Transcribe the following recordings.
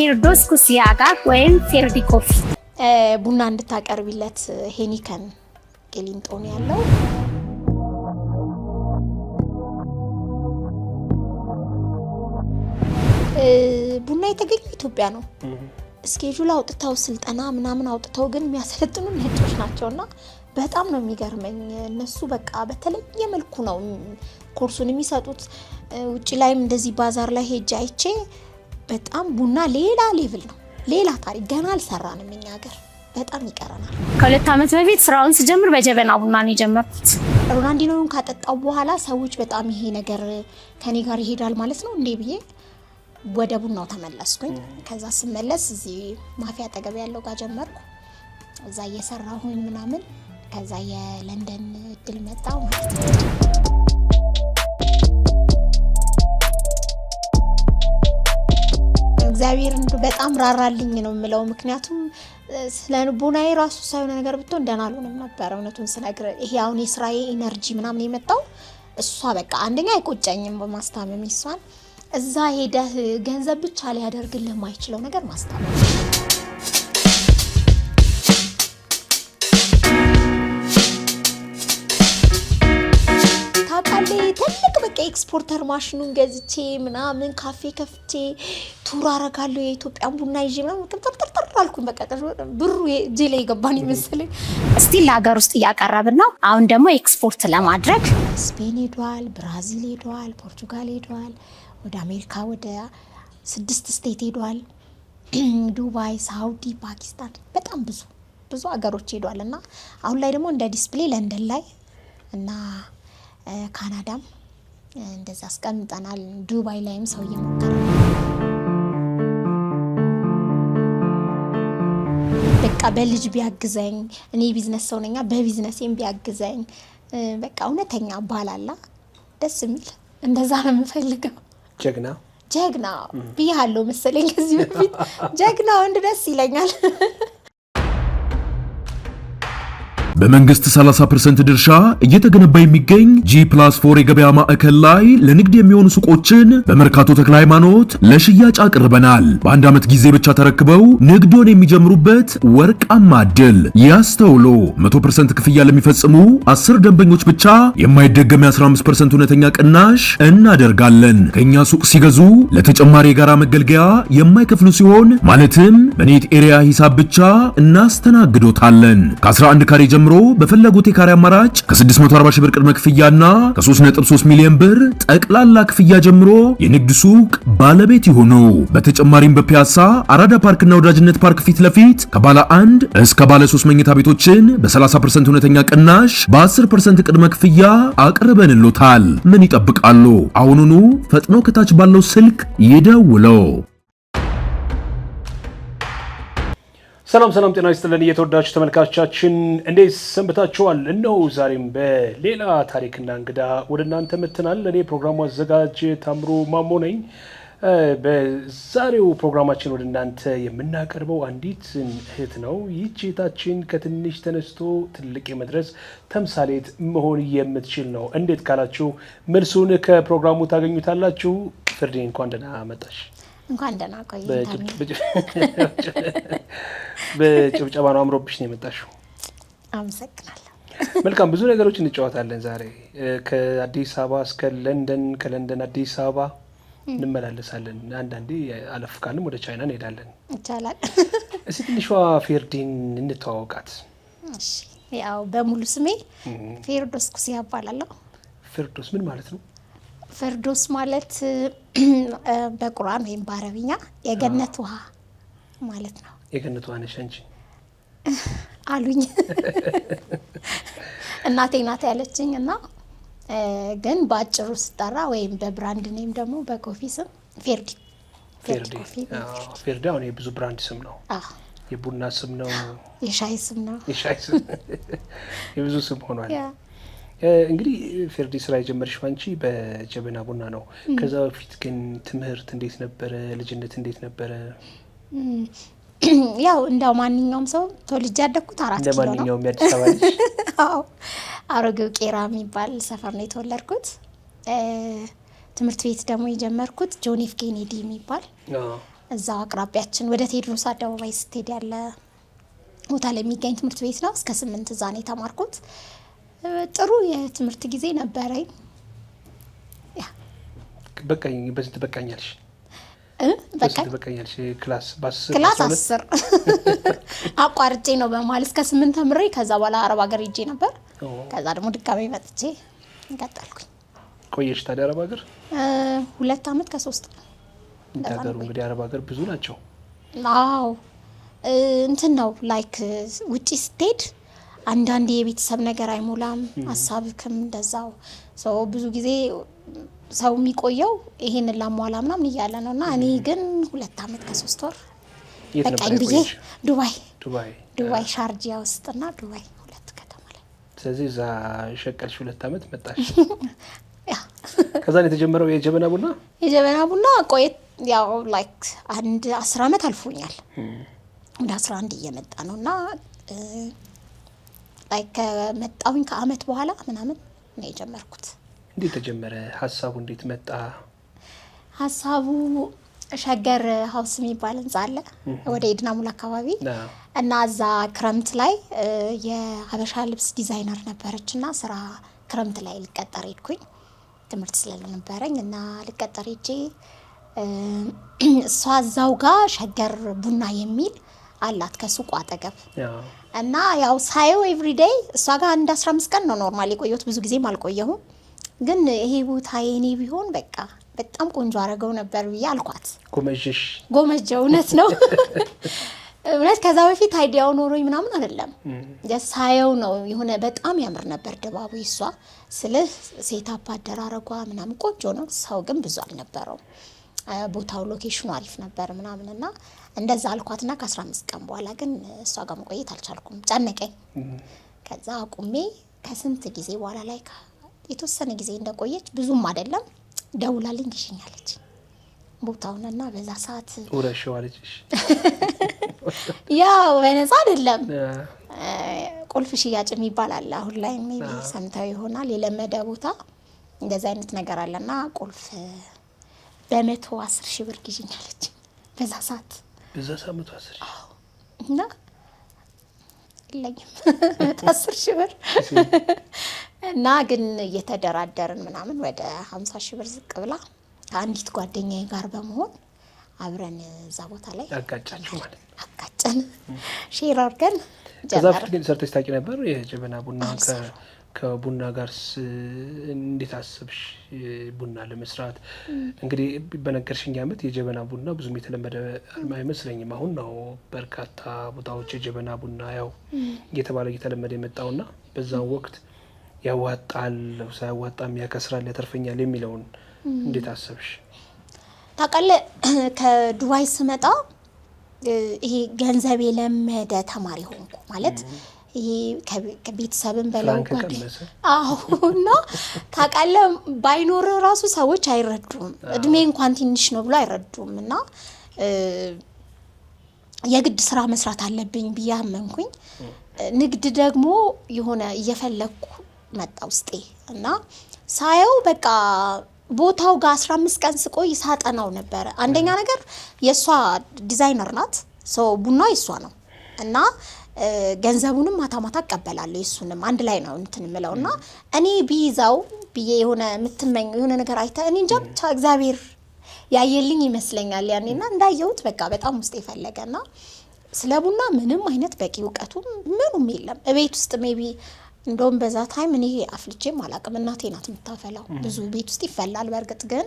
ፊርዶስ ኩሲያጋ ወይም ፌርዲ ኮፊ ቡና እንድታቀርቢለት ሄኒከን ቂሊንጦ ነው ያለው። ቡና የተገኘው ኢትዮጵያ ነው። ስኬጁል አውጥተው ስልጠና ምናምን አውጥተው ግን የሚያሰለጥኑ ነጮች ናቸውና በጣም ነው የሚገርመኝ። እነሱ በቃ በተለየ መልኩ ነው ኮርሱን የሚሰጡት። ውጪ ላይም እንደዚህ ባዛር ላይ ሄጄ አይቼ በጣም ቡና ሌላ ሌቭል ነው፣ ሌላ ታሪክ ገና አልሰራንም እኛ ሀገር በጣም ይቀረናል። ከሁለት ዓመት በፊት ስራውን ስጀምር በጀበና ቡና ነው የጀመርኩት። ሮናልዲኖን ካጠጣው በኋላ ሰዎች በጣም ይሄ ነገር ከኔ ጋር ይሄዳል ማለት ነው እንዴ ብዬ ወደ ቡናው ተመለስኩኝ። ከዛ ስመለስ እዚህ ማፊያ አጠገብ ያለው ጋር ጀመርኩ። እዛ እየሰራሁኝ ምናምን ከዛ የለንደን እድል መጣው ማለት ነው። እግዚአብሔር በጣም ራራልኝ ነው የምለው። ምክንያቱም ስለ ቡናዬ ራሱ ሳይሆን ነገር ብትሆን ደህና አልሆንም ነበር እውነቱን ስነግር። ይሄ አሁን የስራዬ ኢነርጂ ምናምን የመጣው እሷ በቃ አንደኛ አይቆጨኝም በማስታመም እሷን እዛ ሄደህ ገንዘብ ብቻ ሊያደርግልህ የማይችለው ነገር ማስታመም። ታውቃለህ ትልቅ በቃ ኤክስፖርተር ማሽኑን ገዝቼ ምናምን ካፌ ከፍቼ ቱር አረጋለሁ የኢትዮጵያን ቡና ይዤ ምናምን ጥርጥር አልኩኝ። በቃ ብሩ እጄ ላይ የገባን ይመስለኝ። ስቲል ለሀገር ውስጥ እያቀረብን ነው። አሁን ደግሞ ኤክስፖርት ለማድረግ ስፔን ሄዷል፣ ብራዚል ሄዷል፣ ፖርቱጋል ሄዷል፣ ወደ አሜሪካ ወደ 6 ስቴት ሄዷል፣ ዱባይ፣ ሳውዲ፣ ፓኪስታን በጣም ብዙ ሀገሮች ሄዷል። እና አሁን ላይ ደግሞ እንደ ዲስፕሌይ ለንደን ላይ እና ካናዳም እንደዛ አስቀምጠናል። ዱባይ ላይም ሰው እየሞከረ ነው። በቃ በልጅ ቢያግዘኝ እኔ ቢዝነስ ሰው ነኝ፣ በቢዝነሴም ቢያግዘኝ በቃ እውነተኛ ባላላ ደስ የሚል እንደዛ ነው የምፈልገው። ጀግና ብያለሁ መሰለኝ ከዚህ በፊት ጀግና ወንድ ደስ ይለኛል። በመንግስት 30% ድርሻ እየተገነባ የሚገኝ G+4 የገበያ ማዕከል ላይ ለንግድ የሚሆኑ ሱቆችን በመርካቶ ተክለ ሃይማኖት ለሽያጭ አቅርበናል። በአንድ ዓመት ጊዜ ብቻ ተረክበው ንግዶን የሚጀምሩበት ወርቃማ ዕድል ያስተውሉ። 100% ክፍያ ለሚፈጽሙ 10 ደንበኞች ብቻ የማይደገም 15% እውነተኛ ቅናሽ እናደርጋለን። ከኛ ሱቅ ሲገዙ ለተጨማሪ የጋራ መገልገያ የማይከፍሉ ሲሆን ማለትም በኔት ኤሪያ ሂሳብ ብቻ እናስተናግዶታለን። ከ11 ካሬ ጀምሮ በፈለጉት የካሬ አማራጭ ከ640 ሺህ ብር ቅድመ ክፍያና ከ3.3 ሚሊዮን ብር ጠቅላላ ክፍያ ጀምሮ የንግድ ሱቅ ባለቤት ይሆኑ። በተጨማሪም በፒያሳ አራዳ ፓርክና ወዳጅነት ፓርክ ፊት ለፊት ከባለ 1 እስከ ባለ 3 መኝታ ቤቶችን በ30% እውነተኛ ቅናሽ በ10% ቅድመ ክፍያ አቅርበንሎታል። ምን ይጠብቃሉ? አሁኑኑ ፈጥኖ ከታች ባለው ስልክ ይደውለው። ሰላም ጤና ይስጥልን የተወዳችሁ ተመልካቾቻችን እንዴት ሰንብታችኋል? እነሆ ዛሬም በሌላ ታሪክና እንግዳ ወደ እናንተ መጥተናል። እኔ ፕሮግራሙ አዘጋጅ ታምሩ ማሞ ነኝ። በዛሬው ፕሮግራማችን ወደ እናንተ የምናቀርበው አንዲት እህት ነው። ይህች እህታችን ከትንሽ ተነስቶ ትልቅ የመድረስ ተምሳሌት መሆን የምትችል ነው። እንዴት ካላችሁ መልሱን ከፕሮግራሙ ታገኙታላችሁ። ፍርዴ እንኳን ደህና መጣሽ። እንኳን ደህና ቆይ። በጭብጨባ ነው አምሮብሽ ነው የመጣሽው። አመሰግናለሁ። መልካም ብዙ ነገሮች እንጫወታለን ዛሬ። ከአዲስ አበባ እስከ ለንደን፣ ከለንደን አዲስ አበባ እንመላለሳለን። አንዳንዴ አለፍ ካለም ወደ ቻይና እንሄዳለን። ይቻላል። እስቲ ትንሿ ፌርዲን እንተዋወቃት። እሺ፣ ያው በሙሉ ስሜ ፌርዶስ ኩሲያ እባላለሁ። ፌርዶስ ምን ማለት ነው? ፌርዶስ ማለት በቁርአን ወይም በአረብኛ የገነት ውሃ ማለት ነው። የገነት ውሃ ነሽ አንቺ አሉኝ እናቴ ናት ያለችኝ። እና ግን በአጭሩ ስጠራ ወይም በብራንድ ኔም ደግሞ በኮፊ ስም ፌርዲ። ፌርዲ አሁን የብዙ ብራንድ ስም ነው። የቡና ስም ነው፣ የሻይ ስም ነው፣ የብዙ ስም ሆኗል። እንግዲህ ፌርዲ ስራ የጀመርሽው አንቺ በጀበና ቡና ነው። ከዛ በፊት ግን ትምህርት እንዴት ነበረ? ልጅነት እንዴት ነበረ? ያው እንደው ማንኛውም ሰው ተወልጄ ያደግኩት 4 ኪሎ ነው። እንደማንኛውም የአዲስ አበባ ልጅ አሮጌው ቄራ የሚባል ሰፈር ነው የተወለድኩት። ትምህርት ቤት ደግሞ የጀመርኩት ጆን ኤፍ ኬኔዲ የሚባል እዛው አቅራቢያችን ወደ ቴዎድሮስ አደባባይ ስትሄድ ያለ ቦታ ላይ የሚገኝ ትምህርት ቤት ነው። እስከ 8 እዛ ነው የተማርኩት። ጥሩ የትምህርት ጊዜ ነበረኝ። በቃኝ። በስንት በቃኛልሽ? በቃኛልሽ? ክላስ 10 አቋርጬ ነው በመሀል እስከ 8 ተምሬ ከዛ በኋላ አረብ ሀገር ሄጄ ነበር። ከዛ ደግሞ ድጋሜ መጥቼ ቀጠልኩኝ። ቆየሽ ታዲያ አረብ ሀገር? 2 አመት ከ3 ነው። ታገሩ እንግዲህ አረብ ሀገር ብዙ ናቸው። አዎ እንትን ነው ላይክ ውጪ ስትሄድ አንዳንድ የቤተሰብ ነገር አይሞላም፣ ሀሳብክም እንደዛው። ብዙ ጊዜ ሰው የሚቆየው ይሄንን ላሟላ ምናምን እያለ ነው እና እኔ ግን 2 አመት ከ3 ወር በቃኝ ብዬ ዱባይ ሻርጂያ ውስጥና ዱባይ 2 ከተማ ላይ። ስለዚህ እዛ ሸቀልሽ 2 አመት መጣሽ። ከዛ ነው የተጀመረው የጀበና ቡና ቆየት ያው ላይክ 10 አመት አልፎኛል። ወደ 11 እየመጣ ነው እና ላይክ ከመጣሁኝ ከአመት በኋላ ምናምን ነው የጀመርኩት። እንዴት ተጀመረ? ሀሳቡ እንዴት መጣ? ሀሳቡ ሸገር ሀውስ የሚባል ህንጻ አለ ወደ ኤድና ሙሉ አካባቢ እና እዛ ክረምት ላይ የሀበሻ ልብስ ዲዛይነር ነበረችና ስራ ክረምት ላይ ልቀጠር ሄድኩኝ። ትምህርት ስለነበረኝ እና ልቀጠር ሄጄ እሷ እዛው ጋር ሸገር ቡና የሚል አላት ከሱቁ አጠገብ እና ያው ሳየው ኤቭሪዴይ እሷ ጋር 15 ቀን ነው ኖርማሊ ቆየሁት። ብዙ ጊዜም አልቆየሁም። ግን ይሄ ቦታ የኔ ቢሆን በቃ በጣም ቆንጆ አረገው ነበር ብዬ አልኳት። ጎመጀ እውነት ነው እውነት። ከዛ በፊት አይዲያው ኖሮኝ ምናምን አይደለም ሳየው ነው የሆነ በጣም ያምር ነበር ድባቡ። እሷ ስልህ ሴታፕ አደራረጓ ምናምን ቆንጆ ነው። ሰው ግን ብዙ አልነበረው። ቦታው ሎኬሽኑ አሪፍ ነበር ምናምንና እንደዛ አልኳትና ከ15 ቀን በኋላ ግን እሷ ጋር መቆየት አልቻልኩም፣ ጨነቀኝ። ከዛ አቁሜ ከስንት ጊዜ በኋላ ላይ የተወሰነ ጊዜ እንደቆየች ብዙም አይደለም ደውላልኝ ግሽኛለች ቦታውንና በዛ ሰዓት ወረሽዋለች። ያው በነፃ አይደለም ቁልፍ ሽያጭ የሚባል አለ። አሁን ላይ ሜቢ ሰምተው ይሆናል የለመደ ቦታ እንደዛ አይነት ነገር አለና ቁልፍ በ110 ሺህ ብር ግሽኛለች በዛ ሰዓት። በዛ ሰዓት 110 ሺህ እና ለኝም 110 ሺህ ብር እና ግን እየተደራደርን ምናምን ወደ 50 ሺህ ብር ዝቅ ብላ ከአንዲት ጓደኛዬ ጋር በመሆን አብረን እዛ ቦታ ላይ አጋጫችሁ ማለት ነው። አጋጨን ሼር አድርገን ጀመረ። ከዛ በፊት ግን ሰርተሽ ታውቂ ነበር? የጀበና ቡና ከቡና ጋር እንዴት አሰብሽ ቡና ለመስራት? እንግዲህ በነገርሽኝ አመት የጀበና ቡና ብዙም የተለመደ አይመስለኝም። አሁን ነው በርካታ ቦታዎች የጀበና ቡና ያው እየተባለ እየተለመደ የመጣውና በዛው ወቅት ያዋጣል፣ ሳያዋጣም ያከስራል፣ ያተርፈኛል የሚለውን እንዴት አሰብሽ? ታውቃለህ ከዱባይ ስመጣ ይሄ ገንዘብ የለመደ ተማሪ ሆንኩ ማለት ይሄ ከቤተሰብም በለው እና ታውቃለህ ባይኖር ራሱ ሰዎች አይረዱም። እድሜ እንኳን ትንሽ ነው ብሎ አይረዱም እና የግድ ስራ መስራት አለብኝ ብዬ አመንኩኝ። ንግድ ደግሞ የሆነ እየፈለኩ መጣ ውስጤ እና ሳየው በቃ ቦታው ጋር 15 ቀን ስቆይ ሳጠናው ነበር። አንደኛ ነገር የሷ ዲዛይነር ናት፣ ቡና የሷ ነው እና ገንዘቡንም ማታ ማታ አቀበላለሁ የሱንም አንድ ላይ ነው እንትን ምለውና እኔ ቢይዛው ብዬ የሆነ የምትመኘው የሆነ ነገር አይተ እኔ እንጃ ብቻ እግዚአብሔር ያየልኝ ይመስለኛል ያኔና እንዳየሁት በቃ በጣም ውስጥ ይፈለገና ስለ ቡና ምንም አይነት በቂ እውቀቱ ምንም የለም። እቤት ውስጥ ሜቢ እንደውም በዛ ታይም እኔ አፍልቼም አላቅም። እናቴ ናት የምታፈላው። ብዙ ቤት ውስጥ ይፈላል በእርግጥ ግን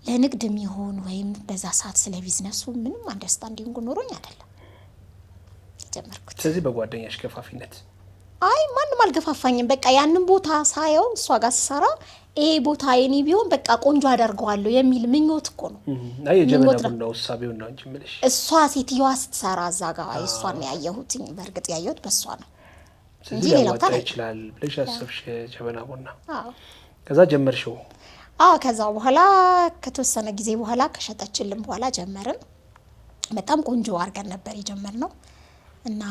ለንግድ የሚሆን ወይም በዛ ሰዓት ስለ ቢዝነሱ ምንም አንደርስታንዲንግ ኖሮኝ አይደለም ጀመርኩት። ስለዚህ በጓደኛሽ ገፋፊነት? አይ ማንም አልገፋፋኝም። በቃ ያንን ቦታ ሳየው እሷ ጋር ስሰራ ይሄ ቦታ የኔ ቢሆን በቃ ቆንጆ አደርገዋለሁ የሚል ምኞት እኮ ነው። አይ የጀበና ቡናው ሳቢው ነው እንጂ ምልሽ እሷ ሴትዮዋ ስትሰራ እዛ ጋር እሷን ያየሁት በእርግጥ ያየሁት በሷ ነው እንጂ ሌላው ታዲያ ይችላል ብለሽ አሰብሽ ጀበና ቡና? አዎ። ከዛ ጀመርሽው? አዎ። ከዛ በኋላ ከተወሰነ ጊዜ በኋላ ከሸጠችልን በኋላ ጀመርን። በጣም ቆንጆ አድርገን ነበር የጀመርነው እና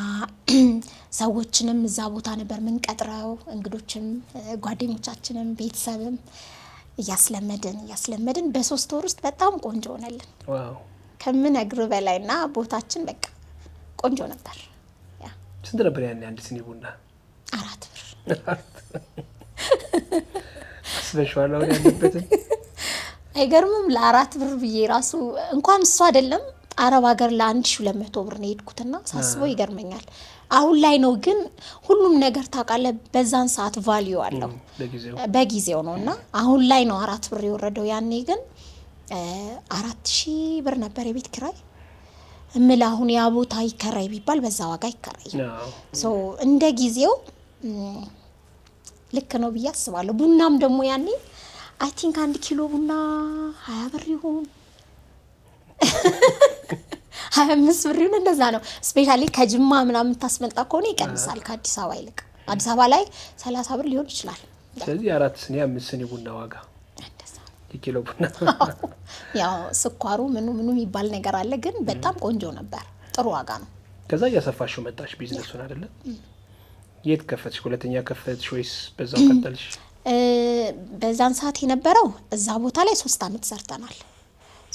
ሰዎችንም እዛ ቦታ ነበር ምን ቀጥረው እንግዶችም ጓደኞቻችንም ቤተሰብም እያስለመድን በ3 ወር ውስጥ በጣም ቆንጆ ሆነልን። ዋው! ከምነግር በላይና ቦታችን በቃ ቆንጆ ነበር። ያ ስንት ነበር ያን አንድ ሲኒ ቡና? 4 ብር። አስበሽዋል አሁን ያለበትን? አይገርምም? ለ4 ብር ብዬ ራሱ እንኳን እሱ አይደለም አረብ ሀገር ለ1200 ብር ነው የሄድኩትና ሳስበው ይገርመኛል። አሁን ላይ ነው ግን ሁሉም ነገር ታውቃለህ በዛን ሰዓት ቫልዩ አለው በጊዜው ነውና አሁን ላይ ነው 4 ብር የወረደው። ያኔ ግን 4000 ብር ነበር የቤት ኪራይ እምል። አሁን ያ ቦታ ይከራይ ቢባል በዛ ዋጋ ይከራይ። ሶ እንደ ጊዜው ልክ ነው ብዬ አስባለሁ። ቡናም ደግሞ ያኔ አይ ቲንክ 1 ኪሎ ቡና 20 ብር ይሁን 25 ብር ይሁን እንደዛ ነው። ስፔሻሊ ከጅማ ምናምን ታስመጣ ከሆነ ይቀንሳል ከአዲስ አበባ ይልቅ። አዲስ አበባ ላይ 30 ብር ሊሆን ይችላል። ስለዚህ 4 ስኒ 5 ስኒ ቡና ዋጋ እንደዛ ኪሎ ቡና ያው ስኳሩ ምኑ የሚባል ነገር አለ ግን በጣም ቆንጆ ነበር። ጥሩ ዋጋ ነው። ከዛ ያሰፋሽው መጣሽ ቢዝነሱን አይደለ? የት ከፈትሽ? ሁለተኛ ከፈትሽ ወይስ በዛው ቀጠልሽ? በዛን ሰዓት የነበረው እዛ ቦታ ላይ 3 አመት ሰርተናል።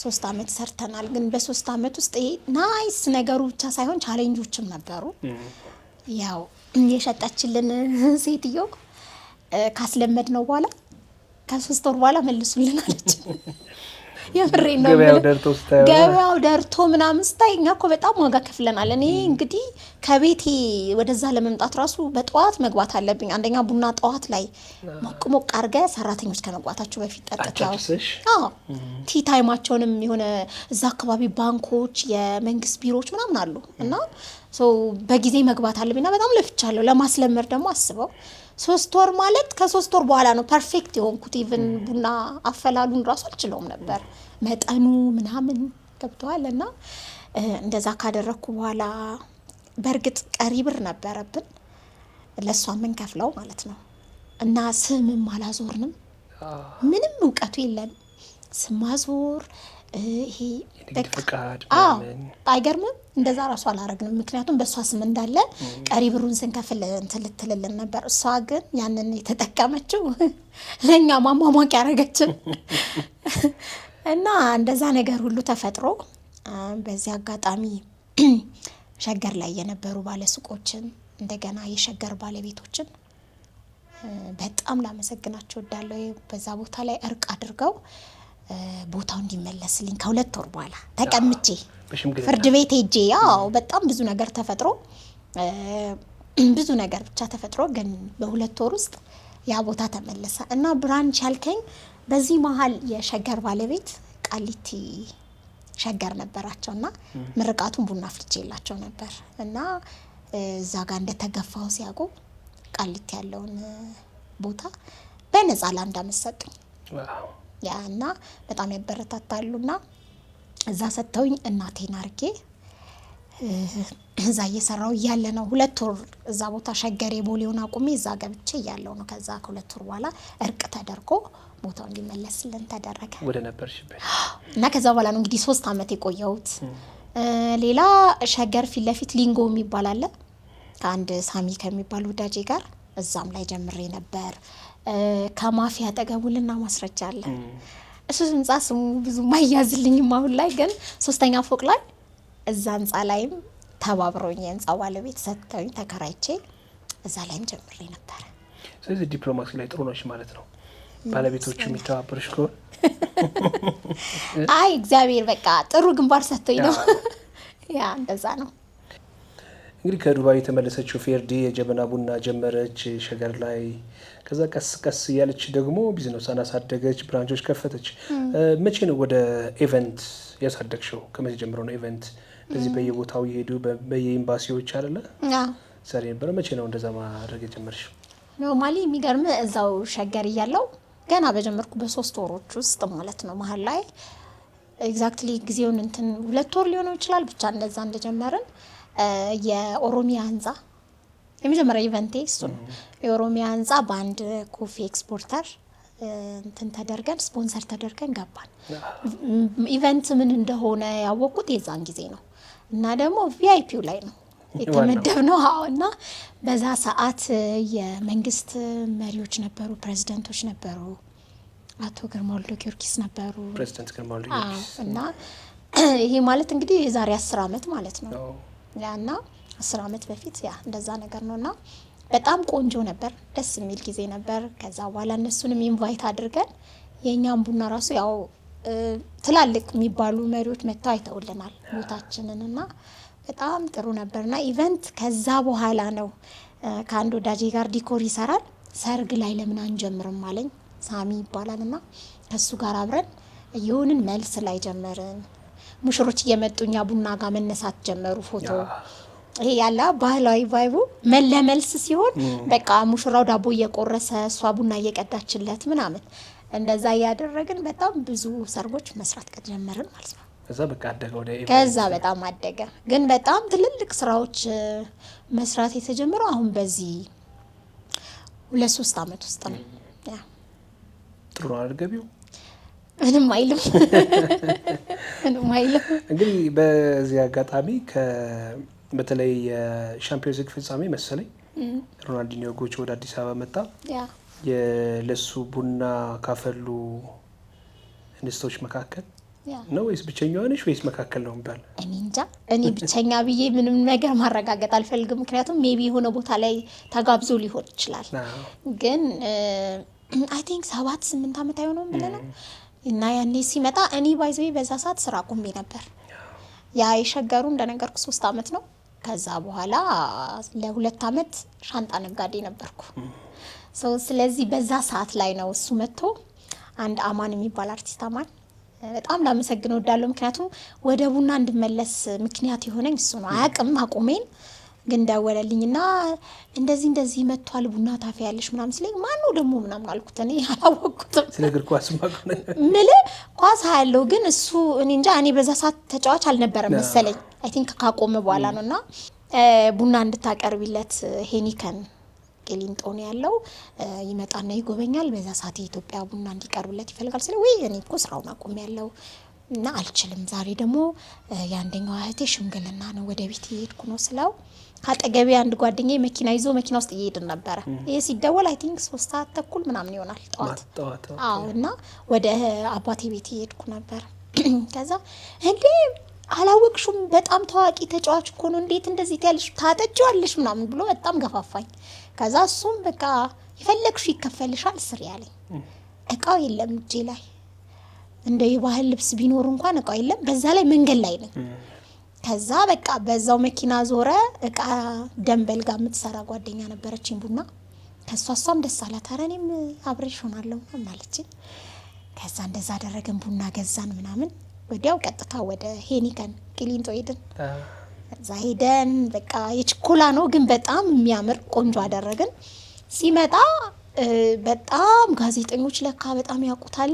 3 አመት ሰርተናል ግን በ3 አመት ውስጥ ናይስ ነገሩ ብቻ ሳይሆን ቻሌንጆችም ነበሩ። ያው የሸጠችልን ሴትዮ ካስለመድ ነው በኋላ ከ3 ወር በኋላ መልሱልን አለች። የምሬን ነው። ገበያው ደርቶ ምናምን ስታይኛ እኮ በጣም ዋጋ ከፍለናል። እኔ እንግዲህ ከቤቴ ወደዛ ለመምጣት ራሱ በጠዋት መግባት አለብኝ። አንደኛ ቡና ጠዋት ላይ ሞቅ አርገ ሰራተኞች ከመግባታቸው በፊት ጠጥተው ቲ ታይማቸውንም የሆነ እዛ አካባቢ ባንኮች የመንግስት ቢሮዎች ምናምን አሉ እና በጊዜ መግባት አለብኝና በጣም ለፍቻለሁ። ለማስለመር ደግሞ አስበው 3 ወር ማለት ከ3 ወር በኋላ ነው ፐርፌክት የሆንኩት። ኢቭን ቡና አፈላሉን ራሱ አልችለውም ነበር መጠኑ ምናምን ገብቷል። እና እንደዛ ካደረኩ በኋላ በርግጥ ቀሪ ብር ነበረብን ለሷ ምን ከፍለው ማለት ነው። እና ስምም አላዞርንም ምንም እውቀቱ የለን ስማዞር ይሄ ፍቃድ አይገርምም? እንደዛ ራሱ አላረግንም። ምክንያቱም በሷ ስም እንዳለ ቀሪ ብሩን ስንከፍል እንትን ልትልልን ነበር። እሷ ግን ያንን የተጠቀመችው ለኛ ማሟሟቅ ያረጋችን እና እንደዛ ነገር ሁሉ ተፈጥሮ በዚህ አጋጣሚ ሸገር ላይ የነበሩ ባለሱቆችን እንደገና የሸገር ባለቤቶችን በጣም ላመሰግናቸው እወዳለሁ። በዛ ቦታ ላይ እርቅ አድርገው ቦታው እንዲመለስልኝ ከ2 ወር በኋላ ተቀምጬ ፍርድ ቤት ሄጄ ያው በጣም ብዙ ነገር ተፈጥሮ ብዙ ነገር ብቻ ተፈጥሮ ግን በ2 ወር ውስጥ ያ ቦታ ተመለሰ እና ብራንች ያልከኝ በዚህ መሃል የሸገር ባለቤት ቃሊቲ ሸገር ነበራቸውና ምርቃቱን ቡና ፍልቼላቸው ነበር እና እዛ ጋር እንደተገፋው ሲያውቁ ቃሊቲ ያለውን ቦታ በነፃ ላንድ አመሰጡኝ። ያና በጣም ያበረታታሉና እዛ ሰጥተውኝ እናቴን አርጌ እዛ እየሰራው ያለ ነው 2 ወር እዛ ቦታ ሸገር የቦሌውን አቁሜ እዛ ገብቼ ያለው ነው። ከዛ ከ2 ወር በኋላ እርቅ ተደርጎ ቦታው እንዲመለስልን ተደረገ ወደ ነበርሽበት እና ከዛ በኋላ ነው እንግዲህ 3 አመት የቆየሁት። ሌላ ሸገር ፊት ለፊት ሊንጎ የሚባል አለ ከአንድ ሳሚ ከሚባል ወዳጄ ጋር እዛም ላይ ጀምሬ ነበር። ከማፊያ አጠገቡልና ማስረጃ አለ እሱ ህንጻ ስሙ ብዙ ማያዝልኝም አሁን ላይ ግን 3ኛ ፎቅ ላይ እዛ ህንጻ ላይም ተባብሮኝ የህንጻው ባለቤት ሰጥተውኝ ተከራይቼ እዛ ላይም ጀምሬ ነበር። ስለዚህ ዲፕሎማሲ ላይ ጥሩ ነሽ ማለት ነው። ባለቤቶቹ የሚተባበሩሽ ከሆነ አይ እግዚአብሔር በቃ ጥሩ ግንባር ሰጥቶኝ ነው። ያ እንደዛ ነው። እንግዲህ ከዱባይ የተመለሰችው ፌርዲ የጀበና ቡና ጀመረች ሸገር ላይ። ከዛ ቀስ ቀስ እያለች ደግሞ ቢዝነሷን አሳደገች፣ ብራንቾች ከፈተች። መቼ ነው ወደ ኢቨንት ያሳደግሽው? ከመቼ ጀምሮ ነው ኢቨንት እንደዚህ በየቦታው እየሄዱ በየኤምባሲዎች አይደለ ሰሪ ነበር? መቼ ነው እንደዛ ማድረግ የጀመርሽው? ኖርማሊ የሚገርም እዛው ሸገር እያለው ገና በጀመርኩ በ3 ወሮች ውስጥ ማለት ነው። መሀል ላይ ኤግዛክትሊ ጊዜውን እንትን 2 ወር ሊሆነው ይችላል ብቻ እንደዛ እንደጀመርን የኦሮሚያ ህንጻ የመጀመሪያ ኢቨንቴ እሱ ነው። የኦሮሚያ ህንጻ በአንድ ኮፊ ኤክስፖርተር እንትን ተደርገን ስፖንሰር ተደርገን ገባን። ኢቨንት ምን እንደሆነ ያወቁት የዛን ጊዜ ነው እና ደግሞ ቪአይፒው ላይ ነው የተመደብነው። እና በዛ ሰዓት የመንግስት መሪዎች ነበሩ፣ ፕሬዝዳንቶች ነበሩ፣ አቶ ግርማ ወልደ ጊዮርጊስ ነበሩ። ፕሬዝዳንት ግርማ ወልደ ጊዮርጊስ እና ይሄ ማለት እንግዲህ የዛሬ 10 አመት ማለት ነው ያና 10 አመት በፊት ያ እንደዛ ነገር ነውና በጣም ቆንጆ ነበር፣ ደስ የሚል ጊዜ ነበር። ከዛ በኋላ እነሱንም ኢንቫይት አድርገን የኛም ቡና ራሱ ያው ትላልቅ የሚባሉ መሪዎች መጥተው አይተውልናል ቦታችንንና በጣም ጥሩ ነበርና ኢቨንት ከዛ በኋላ ነው ከአንድ ወዳጄ ጋር ዲኮር ይሰራል። ሰርግ ላይ ለምን አንጀምርም አለኝ። ሳሚ ይባላልና ከሱ ጋር አብረን የሆነን መልስ ላይ ጀመርን። ሙሽሮች እየመጡኛ ቡና ጋር መነሳት ጀመሩ ፎቶ ይሄ ያላ ባህላዊ ቫይቡ መለመልስ ሲሆን በቃ ሙሽራው ዳቦ እየቆረሰ እሷ ቡና እየቀዳችለት ምናምን እንደዛ ያደረግን በጣም ብዙ ሰርጎች መስራት ከጀመርን ማለት ነው። ከዛ በጣም አደገ። ግን በጣም ትልልቅ ስራዎች መስራት የተጀመረው አሁን በዚህ 2-3 አመት ውስጥ ነው። ያ ጥሩ አድርገቢው ምንም አይልም። እንግዲህ በዚህ አጋጣሚ በተለይ የሻምፒዮንስ ሊግ ፍጻሜ መሰለኝ ሮናልዲኒዮ ጎቾ ወደ አዲስ አበባ መጣ። ለሱ ቡና ካፈሉ እንስቶች መካከል ነው ወይስ ብቸኛዋ ነሽ ወይስ መካከል ነው የሚባል? እኔ እንጃ። እኔ ብቸኛ ብዬ ምንም ነገር ማረጋገጥ አልፈልግም። ምክንያቱም ሜቢ የሆነ ቦታ ላይ ተጋብዞ ሊሆን ይችላል። ግን አይ ቲንክ 7-8 አመት አይሆነውም ብለናል። እና ያኔ ሲመጣ እኔ ባይዘይ በዛ ሰዓት ስራ ቆሜ ነበር። ያ የሸገሩ እንደነገርኩ 3 አመት ነው። ከዛ በኋላ ለ2 አመት ሻንጣ ነጋዴ ነበርኩ። ስለዚህ በዛ ሰዓት ላይ ነው እሱ መጥቶ አንድ አማን የሚባል አርቲስት አማን በጣም ላመሰግነው እወዳለሁ። ምክንያቱም ወደ ቡና እንድመለስ ምክንያት የሆነኝ እሱ ነው። አያውቅም አቁሜን፣ ግን ደወለልኝና እንደዚህ መጥቷል ቡና ታፈያለሽ ምናምን ሲለኝ ማን ነው ደግሞ ምናምን አልኩት። እኔ አላወቅኩትም። ስለ እግር ኳስ ኳስ ያለው ግን እሱ እኔ እንጃ። እኔ በዛ ሰዓት ተጫዋች አልነበረም መሰለኝ። አይ ቲንክ ካቆመ በኋላ ነውና ቡና እንድታቀርቢለት ሄኒከን ቂሊንጦ ያለው ይመጣና ይጎበኛል። በዛ ሰዓት የኢትዮጵያ ቡና እንዲቀርብለት ይፈልጋል። ስለዚህ ወይ እኔ እኮ ስራውን አቆም ያለው እና አልችልም። ዛሬ ደግሞ የአንደኛው እህቴ ሽምግልና ነው ወደ ቤት እየሄድኩ ነው ስለው ካጠገቤ አንድ ጓደኛዬ መኪና ይዞ መኪና ውስጥ እየሄድን ነበረ። ይሄ ሲደወል አይ ቲንክ 3:30 ምናምን ይሆናል ጠዋት። እና ወደ አባቴ ቤት እየሄድኩ ነበር። ከዛ እንዴ አላወቅሽም? በጣም ታዋቂ ተጫዋች እኮ ነው፣ እንዴት እንደዚህ ትያለሽ? ታጠጪዋለሽ ምናምን ብሎ በጣም ገፋፋኝ። ከዛ እሱም በቃ ይፈልግሽ ይከፈልሻል ስሪ ያለኝ። እቃው የለም እጄ ላይ እንደ የባህል ልብስ ቢኖር እንኳን እቃው የለም። በዛ ላይ መንገድ ላይ ነኝ። ከዛ በቃ በዛው መኪና ዞረ። እቃ ደንበል ጋር የምትሰራ ጓደኛ ነበረችኝ ቡና። ከሷም ደስ አላት። ኧረ እኔም አብሬሽ ሆናለሁ ማለችኝ። ከዛ እንደዛ አደረገን፣ ቡና ገዛን ምናምን። ወዲያው ቀጥታ ወደ ሄኒከን ቂሊንጦ ሄድን። እዛ ሄደን በቃ የችኮላ ነው ግን በጣም የሚያምር ቆንጆ አደረግን። ሲመጣ በጣም ጋዜጠኞች ለካ በጣም ያውቁታል።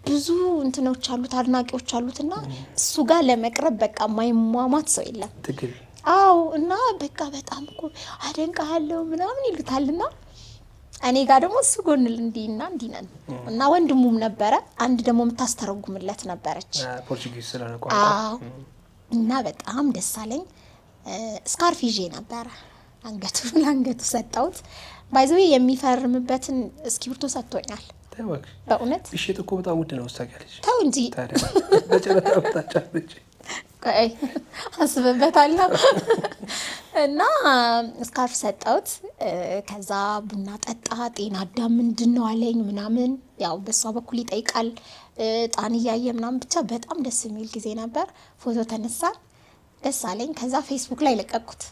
ብዙ እንትኖች አሉት፣ አድናቂዎች አሉትና እሱ ጋር ለመቅረብ በቃ ማይሟሟት ሰው የለም። አዎ። እና በቃ በጣም እኮ አደንቃለሁ ምናምን ይሉታልና እኔ ጋር ደግሞ እሱ ጎን እንዲና እንዲነን እና ወንድሙም ነበረ። አንድ ደግሞ የምታስተረጉምለት ነበረች ፖርቹጊዝ ስለነቋ እና በጣም ደስ አለኝ። ስካርፍ ይዤ ነበረ። አንገቱ ሰጣውት። ባይዘው የሚፈርምበትን እስክሪብቶ ሰጥቶኛል። በእውነት እሺ። እኮ በጣም ውድ ነው ታውቂያለሽ። ተው እንጂ ታዲያ በጨረታ ወጣቻለች። ቆይ አስበበታለሁ። እና ስካርፍ ሰጣውት። ከዛ ቡና ጠጣ። ጤና አዳም ምንድነው አለኝ ምናምን። ያው በሷ በኩል ይጠይቃል ጣን እያየ ምናምን። ብቻ በጣም ደስ የሚል ጊዜ ነበር። ፎቶ ተነሳ፣ ደስ አለኝ። ከዛ ፌስቡክ ላይ ለቀኩት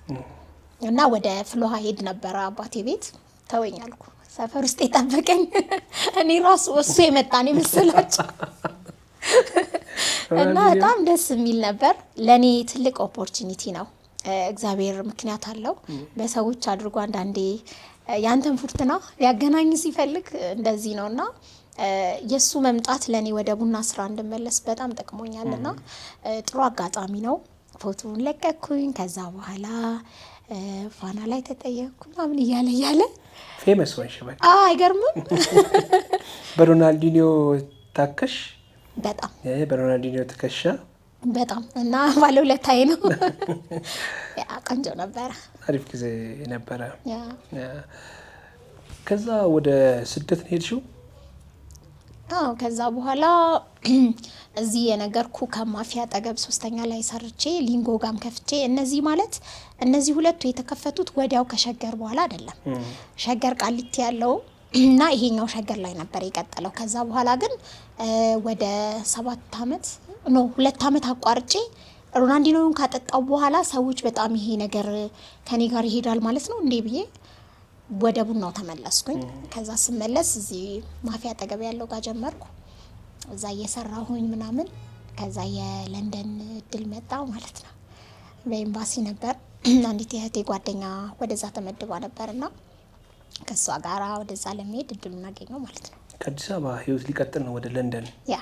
እና ወደ ፍሎሃ ሄድ ነበር አባቴ ቤት። ተወኝ አልኩ። ሰፈር ውስጥ የጠበቀኝ እኔ ራሱ እሱ የመጣን ይመስላችሁ እና በጣም ደስ የሚል ነበር። ለኔ ትልቅ ኦፖርቹኒቲ ነው። እግዚአብሔር ምክንያት አለው። በሰዎች አድርጎ አንዳንዴ ያንተን ፉርትና ሊያገናኝ ሲፈልግ እንደዚህ ነውና የሱ መምጣት ለኔ ወደ ቡና ስራ እንድመለስ በጣም ጠቅሞኛልና ጥሩ አጋጣሚ ነው። ፎቶውን ለቀኩኝ። ከዛ በኋላ ፋና ላይ ተጠየቅኩ ምናምን እያለ ፌመስ ሆንሽ። በቃ አይገርምም? በሮናልዲኒዮ ታከሽ በጣም በሮናልዲኒዮ ተከሻ በጣም እና ባለውለታዬ ነው። ያ ቆንጆ ነበረ። አሪፍ ጊዜ ነበረ። ከዛ ወደ ስደት ሄድሽው? ከዛ በኋላ እዚህ የነገርኩ ከማፊያ ጠገብ ሶስተኛ ላይ ሰርቼ ሊንጎ ጋም ከፍቼ እነዚህ ማለት እነዚህ ሁለቱ የተከፈቱት ወዲያው ከሸገር በኋላ አይደለም ሸገር ቃሊቲ ያለው እና ይሄኛው ሸገር ላይ ነበር የቀጠለው ከዛ በኋላ ግን ወደ 7 አመት 2 አመት አቋርጬ ሮናልዲኖን ካጠጣው በኋላ ሰዎች በጣም ይሄ ነገር ከኔ ጋር ይሄዳል ማለት ነው እንዴ ብዬ ወደ ቡናው ተመለስኩኝ ከዛ ስመለስ እዚህ ማፊያ ጠገብ ያለው ጋር ጀመርኩ እዛ እየሰራሁኝ ምናምን ከዛ የለንደን እድል መጣ ማለት ነው በኤምባሲ ነበር አንዲት የህቴ ጓደኛ ወደዛ ተመድባ ነበርና ከሷ ጋራ ወደዛ ለመሄድ እድሉን አገኘው ማለት ነው ከአዲስ አበባ ህይወት ሊቀጥል ነው ወደ ለንደን ያ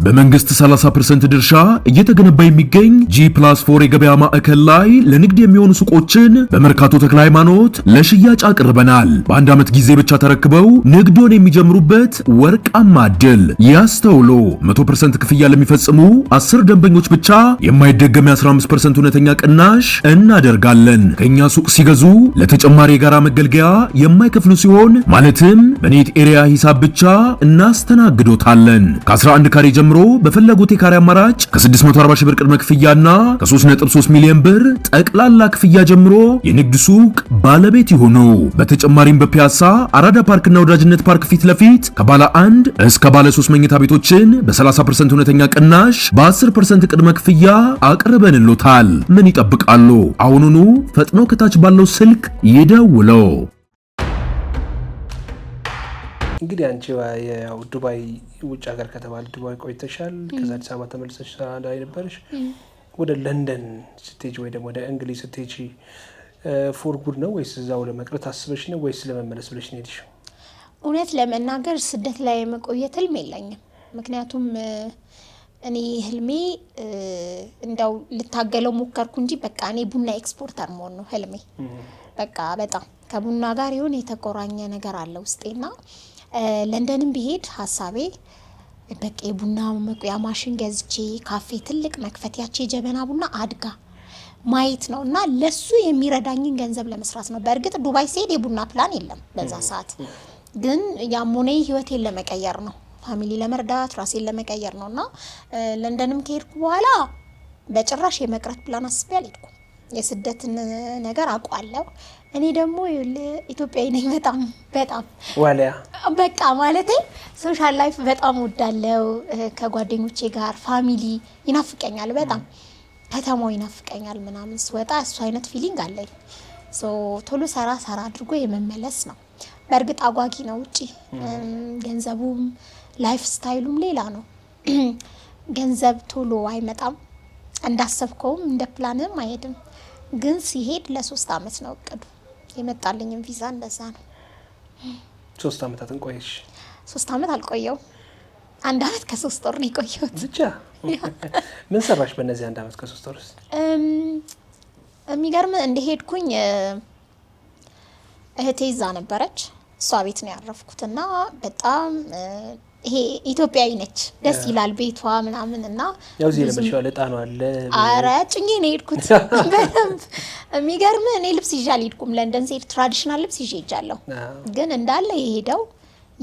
በመንግስት 30% ድርሻ እየተገነባ የሚገኝ G+4 የገበያ ማዕከል ላይ ለንግድ የሚሆኑ ሱቆችን በመርካቶ ተክለ ሃይማኖት ለሽያጭ አቅርበናል። በአንድ ዓመት ጊዜ ብቻ ተረክበው ንግዶን የሚጀምሩበት ወርቃማ ዕድል ያስተውሉ። 100% ክፍያ ለሚፈጽሙ 10 ደንበኞች ብቻ የማይደገም 15% እውነተኛ ቅናሽ እናደርጋለን። ከኛ ሱቅ ሲገዙ ለተጨማሪ የጋራ መገልገያ የማይከፍሉ ሲሆን ማለትም በኔት ኤሪያ ሂሳብ ብቻ እናስተናግዶታለን። ከ11 ካሬ ጀምሮ በፈለጉት የካሬ አማራጭ ከ640 ሺህ ብር ቅድመ ክፍያና ከ3.3 ሚሊዮን ብር ጠቅላላ ክፍያ ጀምሮ የንግድ ሱቅ ባለቤት ይሁኑ። በተጨማሪም በፒያሳ አራዳ ፓርክና ወዳጅነት ፓርክ ፊት ለፊት ከባለ 1 እስከ ባለ 3 መኝታ ቤቶችን በ30% እውነተኛ ቅናሽ በ10% ቅድመ ክፍያ አቅርበንሎታል። ምን ይጠብቃሉ? አሁኑኑ ፈጥኖ ከታች ባለው ስልክ ይደውለው። እንግዲህ አንቺ ያው ዱባይ ውጭ ሀገር ከተባለ ዱባይ ቆይተሻል ከዛ አዲስ አበባ ተመልሰሽ ላይ ነበርሽ ወደ ለንደን ስትሄጂ ወይ ደግሞ ወደ እንግሊዝ ስትሄጂ ፎር ጉድ ነው ወይስ እዛው ለመቅረት አስበሽ ነው ወይስ ለመመለስ ብለሽ ነው ሄድሽ? እውነት ለመናገር ስደት ላይ መቆየት ህልም የለኝም ምክንያቱም እኔ ህልሜ እንዳው ልታገለው ሞከርኩ እንጂ በቃ እኔ ቡና ኤክስፖርተር መሆን ነው ህልሜ በቃ በጣም ከቡና ጋር የሆነ የተቆራኘ ነገር አለ ውስጤና ለንደንም ቢሄድ ሐሳቤ በቃ ቡና መቁያ ማሽን ገዝቼ ካፌ ትልቅ መክፈት ያቺ ጀበና ቡና አድጋ ማየት ነውና ለሱ የሚረዳኝን ገንዘብ ለመስራት ነው በእርግጥ ዱባይ ሲሄድ የቡና ፕላን የለም በዛ ሰዓት ግን ያሞኔ ህይወቴን ለመቀየር ነው ፋሚሊ ለመርዳት ራሴን ለመቀየር ነውና ለንደንም ከሄድኩ በኋላ በጭራሽ የመቅረት ፕላን አስቤ አልሄድኩም የስደት ነገር አቋለው እኔ ደግሞ ኢትዮጵያዊ ነኝ በጣም ዋሊያ በቃ ማለቴ ሶሻል ላይፍ በጣም ወዳለው ከጓደኞቼ ጋር ፋሚሊ ይናፍቀኛል በጣም ከተማው ይናፍቀኛል ምናምን ስወጣ እሱ አይነት ፊሊንግ አለኝ ቶሎ ሰራ አድርጎ የመመለስ ነው በእርግጥ አጓጊ ነው ውጪ ገንዘቡም ላይፍ ስታይሉም ሌላ ነው ገንዘብ ቶሎ አይመጣም እንዳሰብከውም እንደ ፕላንም አይሄድም ግን ሲሄድ ለ3 አመት ነው እቅዱ የመጣልኝም ቪዛ እንደዛ ነው 3 አመታትን ቆየሽ 3 አመት አልቆየው 1 አመት ከ3 ወር ነው የቆየሁት ብቻ ምን ሰራሽ በእነዚህ 1 አመት ከ3 ወር ውስጥ የሚገርም እንደሄድኩኝ እህቴ እዛ ነበረች እሷ ቤት ነው ያረፍኩትና በጣም ይሄ ኢትዮጵያዊ ነች ደስ ይላል ቤቷ ምናምንና ያው እዚህ ለምሳሌ ለጣኑ አለ አረ ጭኜ ነው ሄድኩት በደንብ የሚገርም እኔ ልብስ ይዤ አልሄድኩም ለንደን ሲሄድ ትራዲሽናል ልብስ ይዤ ሄጃለሁ ግን እንዳለ የሄደው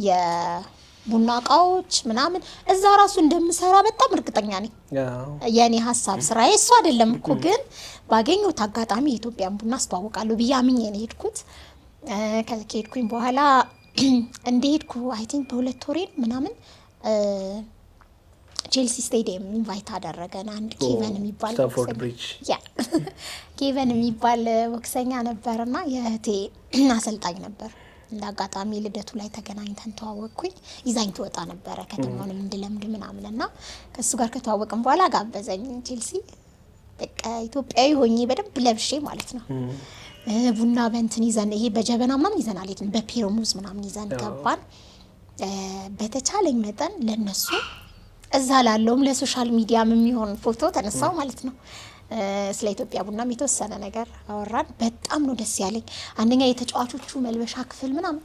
የቡና እቃዎች ምናምን እዛ ራሱ እንደምሰራ በጣም እርግጠኛ ነኝ የኔ ሐሳብ ስራዬ እሱ አይደለም እኮ ግን ባገኘሁት አጋጣሚ የኢትዮጵያን ቡና አስተዋውቃለሁ ብዬ አምኜ ነው ሄድኩት ከሄድኩኝ በኋላ እንደሄድኩ አይ ቲንክ በ2 ወር ምናምን ቼልሲ ስቴዲየም ኢንቫይት አደረገን አንድ ኬቨን የሚባል ስታንፎርድ ብሪጅ ያ ኬቨን የሚባል ቦክሰኛ ነበርና የእህቴ አሰልጣኝ ነበር እንዳጋጣሚ ልደቱ ላይ ተገናኝተን ተዋወቅኩኝ ይዛኝ ትወጣ ነበር ከተማውንም እንድለምድ ምናምንና ከሱ ጋር ከተዋወቅን በኋላ ጋበዘኝ ቼልሲ በቃ ኢትዮጵያዊ ሆኜ በደንብ ለብሼ ማለት ነው ቡና በእንትን ይዘን ይሄ በጀበና ምናምን ይዘን አልሄድን በፔርሙዝ ምናምን ይዘን ገባን በተቻለኝ መጠን ለነሱ እዛ ላለውም ለሶሻል ሚዲያም የሚሆን ፎቶ ተነሳው ማለት ነው ስለ ኢትዮጵያ ቡናም የተወሰነ ነገር አወራን በጣም ነው ደስ ያለኝ አንደኛ የተጫዋቾቹ መልበሻ ክፍል ምናምን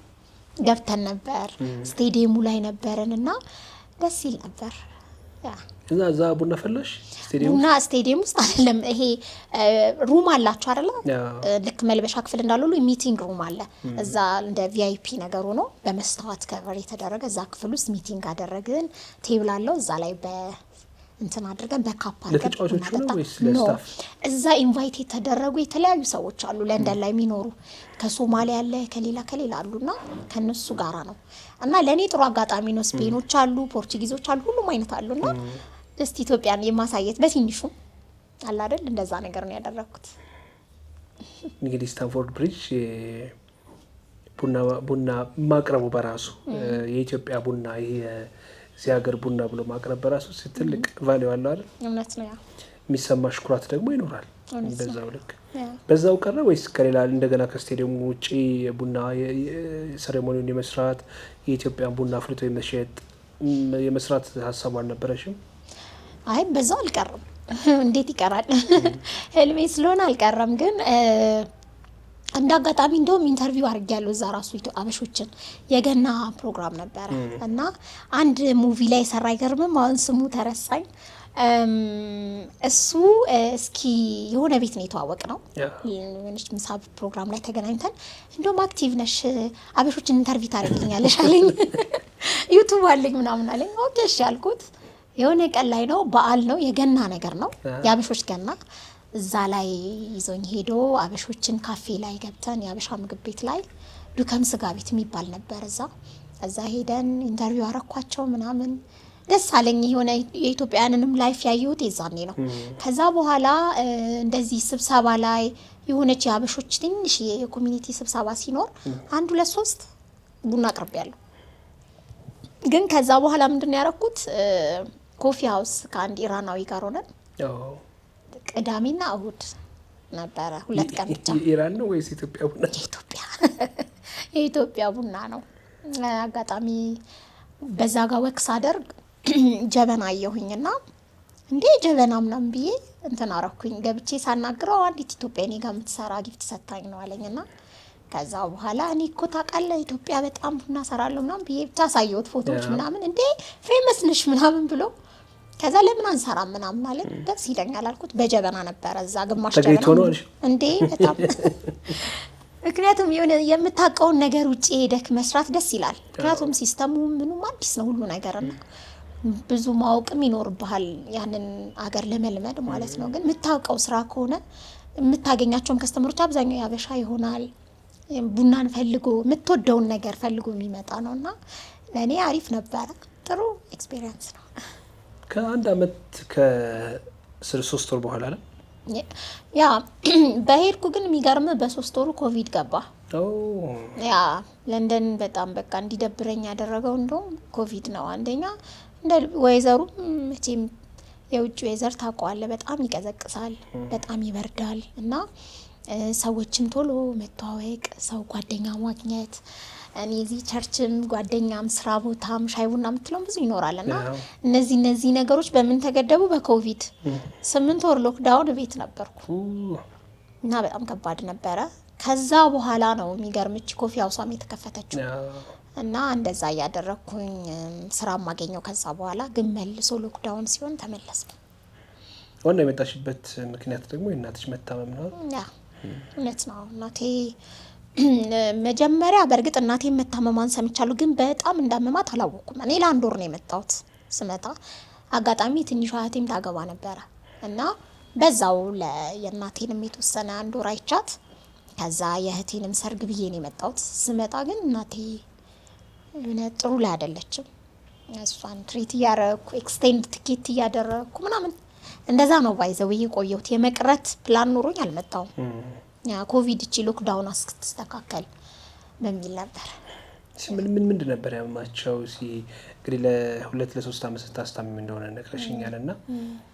ገብተን ነበር ስቴዲየሙ ላይ ነበርንና ደስ ይል ነበር እዛ ቡና ፈላሽ ስቴዲየም ውስጥ አይደለም። ይሄ ሩም አላችሁ አይደለ? ልክ መልበሻ ክፍል እንዳለው ሚቲንግ ሩም አለ። እዛ እንደ ቪአይፒ ነገሩ ነው። በመስታወት ከቨር የተደረገ እዛ ክፍል ውስጥ ሚቲንግ አደረግን። ቴብል አለው እዛ ላይ እንትን አድርገን በካፕ አድርገን እዛ ኢንቫይት የተደረጉ የተለያዩ ሰዎች አሉ። ለንደን ላይ የሚኖሩ ከሶማሊያ ያለ ከሌላ አሉና ከነሱ ጋራ ነው እና ለኔ ጥሩ አጋጣሚ ነው። ስፔኖች አሉ፣ ፖርቹጊዞች አሉ፣ ሁሉም አይነት አሉና እስቲ ኢትዮጵያን የማሳየት በትንሹ አለ አይደል? እንደዛ ነገር ነው ያደረኩት። እንግዲህ ስታንፎርድ ብሪጅ ቡና ማቅረቡ በራሱ የኢትዮጵያ ቡና እዚህ ሀገር ቡና ብሎ ማቅረብ በራሱ ትልቅ ቫልዩ አለው አይደል? እውነት ነው። የሚሰማሽ ኩራት ደግሞ ይኖራል። በዛው ልክ በዛው ቀረ ወይስ ከሌላ እንደገና ከስቴዲየሙ ውጪ ቡና ሴሬሞኒውን የመስራት የኢትዮጵያን ቡና አፍልቶ የመስራት ሀሳቡ አልነበረሽም? አይ በዛው አልቀረም። እንዴት ይቀራል? ህልሜ ስለሆነ አልቀረም። ግን እንደ አጋጣሚ እንደውም ኢንተርቪው አድርጌያለሁ እዛ ራሱ አበሾችን የገና ፕሮግራም ነበረ እና አንድ ሙቪ ላይ ሰራ። አይገርምም? አሁን ስሙ ተረሳኝ። እሱ እስኪ የሆነ ቤት ነው የተዋወቅ ነው የሆነች ምሳ ፕሮግራም ላይ ተገናኝተን እንደውም አክቲቭ ነሽ አበሾችን ኢንተርቪው ታደርጊልኛለሽ አለኝ። ዩቱብ አለኝ ምናምን አለኝ። ኦኬ እሺ ያልኩት የሆነ ቀን ላይ ነው፣ በዓል ነው፣ የገና ነገር ነው፣ የአበሾች ገና። እዛ ላይ ይዞኝ ሄዶ አበሾችን ካፌ ላይ ገብተን የአበሻ ምግብ ቤት ላይ ዱከም ስጋ ቤት የሚባል ነበር። እዛ ሄደን ኢንተርቪው አረኳቸው ምናምን ደስ አለኝ። የሆነ የኢትዮጵያውያንንም ላይፍ ያየሁት የዛኔ ነው። ከዛ በኋላ እንደዚህ ስብሰባ ላይ የሆነች የአበሾች ትንሽ የኮሚኒቲ ስብሰባ ሲኖር 1 2 3 ቡና አቅርቤያለሁ። ግን ከዛ በኋላ ምንድነው ያደረኩት? ኮፊ ሃውስ ከአንድ ኢራናዊ ጋር ሆነን ቅዳሜና እሁድ ነበረ 2 ቀን ብቻ። ኢራን ነው ወይስ ኢትዮጵያ ቡና? የኢትዮጵያ ቡና ነው። አጋጣሚ በዛ ጋር ወክስ አደርግ ጀበና አየሁኝና እንዴ ጀበና ምናምን ብዬ እንትን አረኩኝ። ገብቼ ሳናግረው አንዲት ኢትዮጵያ እኔ ጋር የምትሰራ ጊፍት ሰጣኝ ነው አለኝና ከዛ በኋላ እኔ እኮ ታውቃለህ ኢትዮጵያ በጣም ቡና ሰራለሁ ምናምን ብዬ ብቻ ሳየሁት ፎቶዎች ምናምን እንዴ ፌመስ ነሽ ምናምን ብሎ ከዛ ለምን አንሰራም ምናምን አለ። ደስ ይለኛል አልኩት። በጀበና ነበረ እዛ ግማሽ ጀበና እንዴ በጣም ምክንያቱም የሆነ የምታውቀውን ነገር ውጪ ሄደክ መስራት ደስ ይላል። ምክንያቱም ሲስተሙ ምኑም አዲስ ነው ሁሉ ነገርና ብዙ ማወቅም ይኖርብሃል ያንን አገር ለመልመድ ማለት ነው። ግን የምታውቀው ስራ ከሆነ የምታገኛቸውም ከስተመሮች አብዛኛው ያበሻ ይሆናል። ቡናን ፈልጎ የምትወደውን ነገር ፈልጎ የሚመጣ ነውና ለኔ አሪፍ ነበረ። ጥሩ ኤክስፒሪየንስ ነው። ከ1 አመት ከ3 ወር በኋላ ነው ያ በሄድኩ። ግን የሚገርም በ3 ወሩ ኮቪድ ገባ። ያ ለንደን በጣም በቃ እንዲደብረኝ ያደረገው እንደውም ኮቪድ ነው። አንደኛ እንደ ወይዘሩ መቼም የውጭ ወይዘር ታውቀዋለህ፣ በጣም ይቀዘቅሳል፣ በጣም ይበርዳል እና ሰዎችን ቶሎ መተዋወቅ፣ ሰው ጓደኛ ማግኘት እኔ እዚህ ቸርችም ጓደኛም ስራ ቦታም ሻይ ቡና የምትለው ብዙ ይኖራልና እነዚህ ነገሮች በምን ተገደቡ? በኮቪድ 8 ወር ሎክዳውን ቤት ነበርኩ እና በጣም ከባድ ነበረ። ከዛ በኋላ ነው የሚገርምች ኮፊ ሃውሷም የተከፈተችው እና እንደዛ እያደረኩኝ ስራ ማገኘው። ከዛ በኋላ ግን መልሶ ሎክዳውን ሲሆን ተመለስ። ዋና የመጣሽበት ምክንያት ደግሞ የእናትሽ መታመም ነው? ያ እውነት ነው። እናቴ መጀመሪያ በእርግጥ እናቴ መታመሟን ሰምቻለሁ፣ ግን በጣም እንዳመማት አላወኩም። እኔ ለ1 ወር ነው የመጣሁት። ስመጣ አጋጣሚ ትንሿ እህቴም ታገባ ነበረ እና በዛው የእናቴንም የተወሰነ 1 ወር አይቻት ከዛ የእህቴንም ሰርግ ብዬ ነው የመጣሁት። ስመጣ ግን እናቴ ጥሩ ላይ አይደለችም። እሷን ትሪት እያደረኩ ኤክስቴንድ ቲኬት እያደረኩ ምናምን እንደዛ ነው ባይዘው የቆየሁት። የመቅረት ፕላን ኖሮኝ አልመጣሁም። ያ ኮቪድ እቺ ሎክዳውን አስከተስተካከል በሚል ነበር። ምንድን ነበር ያመማቸው? እንግዲህ ለ2 ለ3 አመት ስታስታምም እንደሆነ ነግረሽኛልና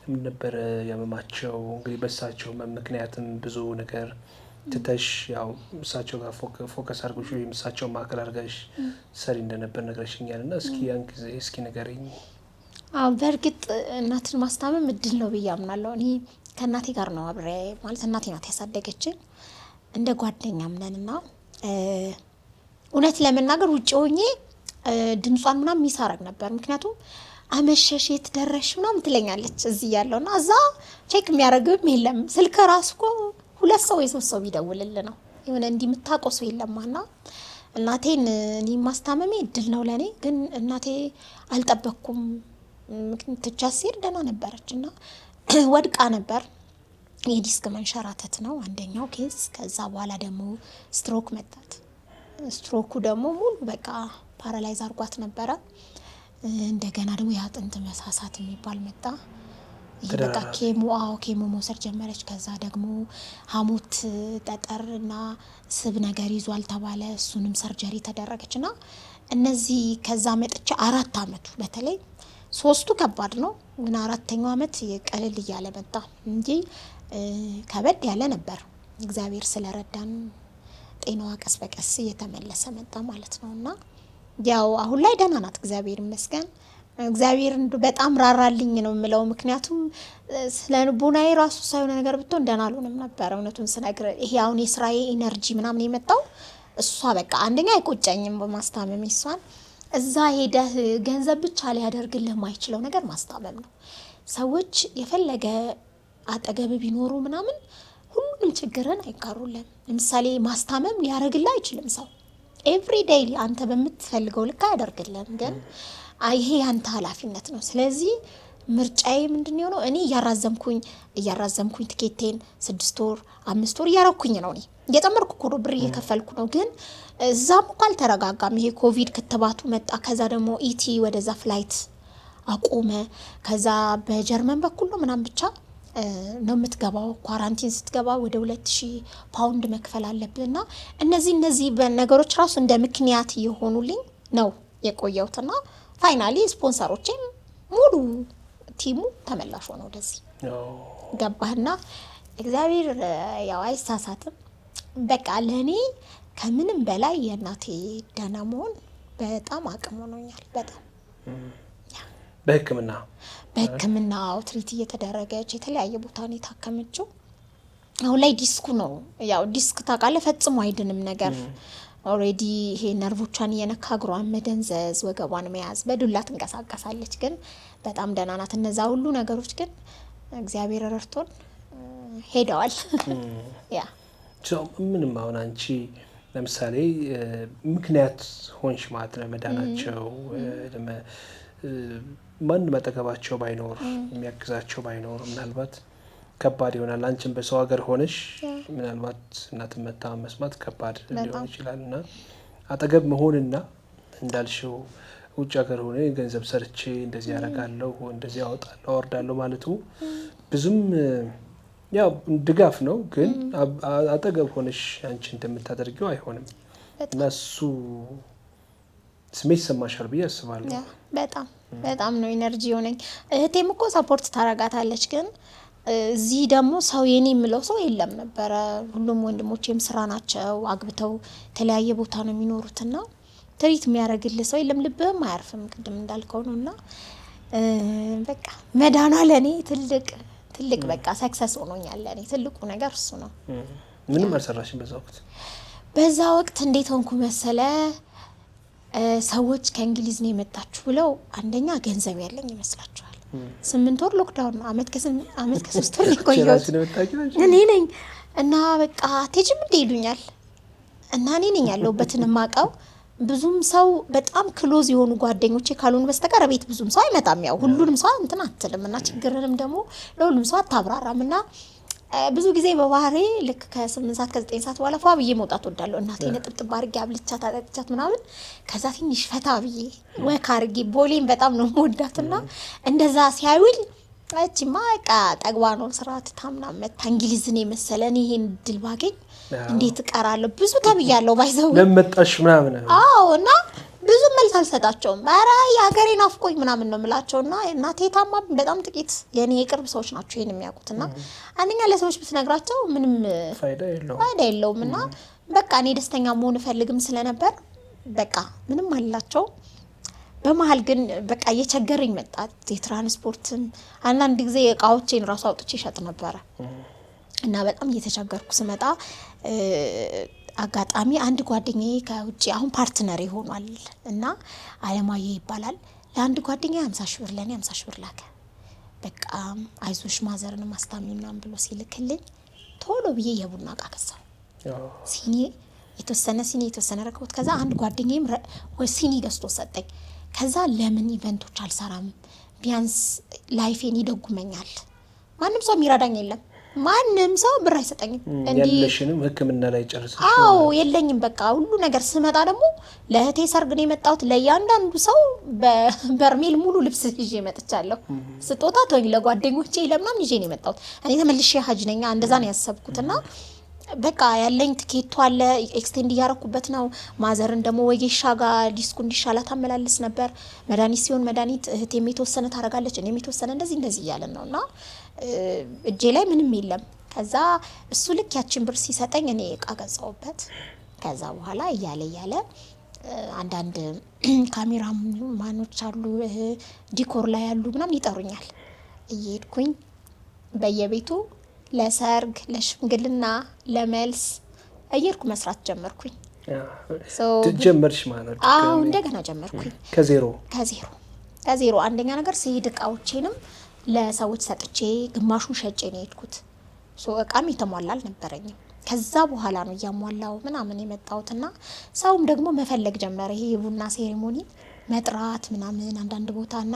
ምን ነበር ያመማቸው? እንግዲህ በሳቸው ምክንያትም ብዙ ነገር ትተሽ ያው እሳቸው ጋር ፎከስ አድርገሽ ወይም እሳቸው ማዕከል አድርገሽ ሰሪ እንደነበር ነግረሽኛልና እስኪ ያን ጊዜ እስኪ ንገሪኝ። በእርግጥ እናትን ማስታመም እድል ነው ብዬ አምናለሁ። እኔ ከእናቴ ጋር ነው አብሬ ማለት እናቴ ናት ያሳደገችን፣ እንደ ጓደኛም ነንና እውነት ለመናገር ውጭ ሆኜ ድምጿን ምናምን የሚሳረግ ነበር። ምክንያቱም አመሸሽ የት ደረሽ ምናምን ትለኛለች እዚህ ያለውና እዛ ቼክ የሚያደርግም የለም። ስልክ ራሱ እኮ 2 ሰው ወይ 3 ሰው ቢደውልል ነው የሆነ እንዲህ የምታውቀው ሰው የለማና እናቴን እኔ ማስታመሜ እድል ነው ለኔ። ግን እናቴ አልጠበቅኩም። ምክንያቱም ትቻት ሲሄድ ደህና ነበረችና ወድቃ ነበር። የዲስክ መንሸራተት ነው አንደኛው ኬስ። ከዛ በኋላ ደግሞ ስትሮክ መጣት። ስትሮኩ ደግሞ ሙሉ በቃ ፓራላይዝ አርጓት ነበረ። እንደገና ደግሞ የአጥንት መሳሳት የሚባል መጣ። በቃ ኬሞ መውሰድ ጀመረች። ከዛ ደግሞ ሐሞት ጠጠርና ስብ ነገር ይዟል ተባለ። እሱንም ሰርጀሪ ተደረገችና እነዚህ ከዛ መጥቼ 4 አመቱ በተለይ 3ቱ ከባድ ነው፣ ግን 4ኛው አመት ቀለል እያለ መጣ እንጂ ከበድ ያለ ነበር። እግዚአብሔር ስለረዳን ጤናዋ ቀስ በቀስ እየተመለሰ መጣ ማለት ነውና ያው አሁን ላይ ደህና ናት እግዚአብሔር ይመስገን። እግዚአብሔር በጣም ራራልኝ ነው የምለው። ምክንያቱም ስለልቦናዬ ራሱ ሳይሆን ነገር ብትሆን ደህና አልሆንም ነበር እውነቱን ስነግር። ይሄ አሁን የስራዬ ኢነርጂ ምናምን የመጣው እሷ በቃ አንደኛ አይቆጨኝም በማስታመም እሷን። እዛ ሄደህ ገንዘብ ብቻ ሊያደርግልህ የማይችለው ነገር ማስታመም ነው። ሰዎች የፈለገ አጠገብ ቢኖሩ ምናምን ሁሉንም ችግርን አይጋሩልህም። ለምሳሌ ማስታመም ሊያደርግልህ አይችልም ሰው ኤቭሪ ዴይ አንተ በምትፈልገው ልክ አያደርግልህም። ግን ይሄ ያንተ ኃላፊነት ነው። ስለዚህ ምርጫዬ ምንድነው ነው? እኔ እያራዘምኩኝ ትኬቴን 6 ወር 5 ወር እያረኩኝ ነው። እኔ እየጨመርኩ እኮ ነው፣ ብር እየከፈልኩ ነው። ግን እዛም እኮ አልተረጋጋም። ይሄ ኮቪድ ክትባቱ መጣ። ከዛ ደግሞ ኢቲ ወደዛ ፍላይት አቆመ። ከዛ በጀርመን በኩል ነው ምናምን ብቻ ነው የምትገባው። ኳራንቲን ስትገባ ወደ 2000 ፓውንድ መክፈል አለብህና እነዚህ ነገሮች ራሱ እንደ ምክንያት የሆኑልኝ ነው የቆየውትና ፋይናሊ ስፖንሰሮቼም ሙሉ ቲሙ ተመላሽ ሆነ ወደዚህ ገባህና እግዚአብሔር ያው አይሳሳትም። በቃ ለኔ ከምንም በላይ የእናቴ ደህና መሆን በጣም አቅም ሆኖኛል። በጣም በሕክምና ትሪት እየተደረገች የተለያየ ቦታ ነው የታከመችው። አሁን ላይ ዲስኩ ነው ያው ዲስክ ታውቃለህ ፈጽሞ አይድንም ነገር ኦሬዲ ይሄ ነርቮቿን እየነካ እግሯን መደንዘዝ ወገቧን መያዝ በዱላ ትንቀሳቀሳለች። ግን በጣም ደህና ናት። እነዛ ሁሉ ነገሮች ግን እግዚአብሔር ረድቶን ሄደዋል። ያ ምንም አሁን አንቺ ለምሳሌ ምክንያት ሆንሽ ማለት ነው መዳናቸው። ማን መጠገባቸው ባይኖር የሚያግዛቸው ባይኖር ምናልባት ከባድ ይሆናል። አንቺም በሰው ሀገር ሆነሽ ምናልባት እናትን መታመም መስማት ከባድ ሊሆን ይችላልና አጠገብ መሆንና እንዳልሽው ውጭ ሀገር ሆነ ገንዘብ ሰርቼ እንደዚህ ያረጋለሁ እንደዚህ ያወጣለሁ አወርዳለሁ ማለቱ ብዙም ያው ድጋፍ ነው። ግን አጠገብ ሆነሽ አንቺ እንደምታደርጊው አይሆንም እና እሱ ስሜት ሰማሻል ብዬ አስባለሁ። በጣም ነው ኢነርጂ ሆነኝ። እህቴም እኮ ሰፖርት ታረጋታለች። ግን እዚህ ደግሞ ሰው የኔ የምለው ሰው የለም ነበረ። ሁሉም ወንድሞቼም ስራ ናቸው፣ አግብተው የተለያየ ቦታ ነው የሚኖሩትና ትሪት የሚያደርግልህ ሰው የለም። ልብህም አያርፍም ቅድም እንዳልከው ነውና በቃ መዳኗ ለኔ ትልቅ በቃ ሰክሰስ ሆኖኛል። ለኔ ትልቁ ነገር እሱ ነው። ምንም አልሰራሽም በዛ ወቅት እንዴት ሆንኩ መሰለ? ሰዎች ከእንግሊዝ ነው የመጣችሁ ብለው አንደኛ ገንዘብ ያለኝ ይመስላችኋል። 8 ወር ሎክዳውን ነው። አመት ከ3 ወር ቆየሁት እኔ ነኝ እና በቃ አትሄጂም እንደ ይሉኛል እና እኔ ነኝ ያለሁበትን ማቀው። ብዙም ሰው በጣም ክሎዝ የሆኑ ጓደኞቼ ካልሆኑ በስተቀር ቤት ብዙም ሰው አይመጣም። ያው ሁሉንም ሰው እንትን አትልም እና ችግርንም ደግሞ ለሁሉም ሰው አታብራራም እና ብዙ ጊዜ በባህሬ ልክ ከ8 ሰዓት ከ9 ሰዓት በኋላ ፏ ብዬ መውጣት ወዳለሁ። እናቴን ጥብጥብ አድርጌ አብልቻት አጠጥቻት ምናምን ከዛ ትንሽ ፈታ ብዬ ወክ አድርጌ ቦሌን በጣም ነው የምወዳትና እንደዛ ሲያዩኝ እቺማ በቃ ጠግባ ነው ስርዓት ታምና መታ እንግሊዝን የመሰለን ይሄን ድል ባገኝ እንዴት እቀራለሁ ብዙ ተብያለሁ። ባይዘው ለመጣሽ ምናምን እና ብዙ መልስ አልሰጣቸውም። ኧረ የሀገሬ ናፍቆኝ ምናምን ነው የምላቸውና እናቴ ታማ በጣም ጥቂት የኔ የቅርብ ሰዎች ናቸው ይሄን የሚያውቁትና አንደኛ ለሰዎች ብትነግራቸው ምንም ፋይዳ የለውም እና በቃ እኔ ደስተኛ መሆን ፈልግም ስለነበር በቃ ምንም አላቸው። በመሃል ግን በቃ እየቸገረኝ መጣ። የትራንስፖርትም አንዳንድ ጊዜ እቃዎቼን ራሱ አውጥቼ ሸጥ ነበረ እና በጣም እየተቸገርኩ ስመጣ አጋጣሚ አንድ ጓደኛዬ ከውጪ አሁን ፓርትነር ይሆናል እና አለማየ ይባላል ለአንድ ጓደኛ 50 ሺህ ብር ለኔ 50 ሺህ ብር ላከ። በቃ አይዞሽ ማዘርን ማስታሚ ምናምን ብሎ ሲልክልኝ ቶሎ ብዬ የቡና እቃ ገዛው። ሲኒ የተወሰነ ረከቦት። ከዛ አንድ ጓደኛዬም ሲኒ ገዝቶ ሰጠኝ። ከዛ ለምን ኢቨንቶች አልሰራም? ቢያንስ ላይፌን ይደጉመኛል። ማንም ሰው የሚረዳኝ የለም። ማንም ሰው ብር አይሰጠኝም። ያለሽንም ሕክምና ላይ ጨርሰሽ? አዎ የለኝም። በቃ ሁሉ ነገር ስመጣ ደግሞ ለእህቴ ሰርግ ነው የመጣሁት። ለእያንዳንዱ ሰው በርሜል ሙሉ ልብስ ይዤ መጥቻለሁ። ስጦታ ተወኝ ለጓደኞቼ ለምናምን ይዤ ነው የመጣሁት። እኔ ተመልሼ ሀጅ ነኝ። እንደዛ ነው ያሰብኩትና በቃ ያለኝ ትኬቱ አለ ኤክስቴንድ እያረኩበት ነው። ማዘርን ደግሞ ወጌሻ ጋር ዲስኩ እንዲሻላት አመላልስ ነበር። መድኃኒት ሲሆን መድኃኒት እህቴም የተወሰነ ታረጋለች፣ እኔም የተወሰነ እንደዚህ እያለን ነውና እጄ ላይ ምንም የለም። ከዛ እሱ ልክ ያችን ብር ሲሰጠኝ እኔ እቃ ገዛውበት። ከዛ በኋላ እያለ አንዳንድ ካሜራማኖች አሉ ዲኮር ላይ ያሉ ምናምን ይጠሩኛል። እየሄድኩኝ በየቤቱ ለሰርግ፣ ለሽምግልና፣ ለመልስ እየሄድኩ መስራት ጀመርኩኝ። ጀመርሽ ማለት? አዎ እንደገና ጀመርኩኝ ከዜሮ። አንደኛ ነገር ሲሄድ እቃዎቼንም ለሰዎች ሰጥቼ ግማሹን ሸጬ ነው የሄድኩት። እቃም የተሟላ አልነበረኝም። ከዛ በኋላ ነው እያሟላው ምናምን የመጣሁትና ሰውም ደግሞ መፈለግ ጀመረ። ይሄ የቡና ሴሬሞኒ መጥራት ምናምን አንዳንድ ቦታና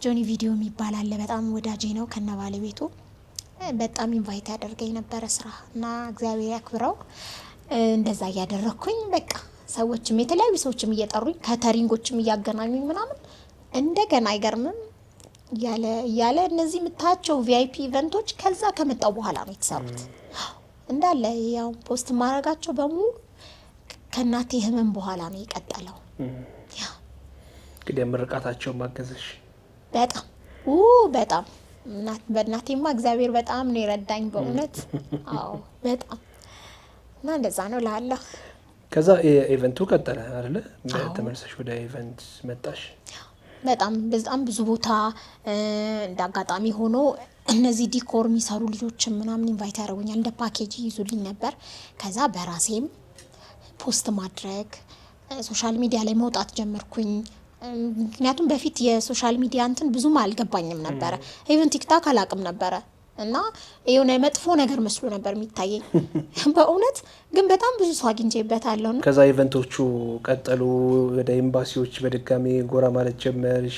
ጆኒ ቪዲዮ የሚባል አለ። በጣም ወዳጄ ነው ከነ ባለቤቱ በጣም ኢንቫይት ያደርገኝ ነበረ ስራ እና እግዚአብሔር ያክብረው። እንደዛ እያደረኩኝ በቃ ሰዎችም የተለያዩ ሰዎችም እየጠሩኝ ከተሪንጎችም እያገናኙኝ ምናምን እንደገና አይገርምም ያለ እነዚህ የምታያቸው ቪአይፒ ኢቨንቶች ከዛ ከመጣው በኋላ ነው የተሰሩት። እንዳለ ያው ፖስት ማድረጋቸው በሙሉ ከናቴ ህመም በኋላ ነው የቀጠለው። ያ እንግዲህ ምርቃታቸው ማገዘሽ በጣም በእናቴማ እግዚአብሔር በጣም ነው የረዳኝ በእውነት። አዎ በጣም እና እንደዛ ነው ላለው። ከዛ ኢቨንቱ ቀጠለ አይደለ? ተመልሰሽ ወደ ኢቨንት መጣሽ? በጣም ብዙ ቦታ እንዳጋጣሚ ሆኖ እነዚህ ዲኮር የሚሰሩ ልጆች ምናምን ኢንቫይት ያደርጉኛል። እንደ ፓኬጅ ይዙልኝ ነበር። ከዛ በራሴም ፖስት ማድረግ ሶሻል ሚዲያ ላይ መውጣት ጀመርኩኝ። ምክንያቱም በፊት የሶሻል ሚዲያ እንትን ብዙም አልገባኝም ነበረ። ኢቨን ቲክታክ አላቅም ነበረ እና የሆነ መጥፎ ነገር መስሎ ነበር የሚታየኝ በእውነት ግን በጣም ብዙ ሰው አግኝቼበታለሁ። ከዛ ኢቨንቶቹ ቀጠሉ። ወደ ኤምባሲዎች በድጋሚ ጎራ ማለት ጀመርሽ።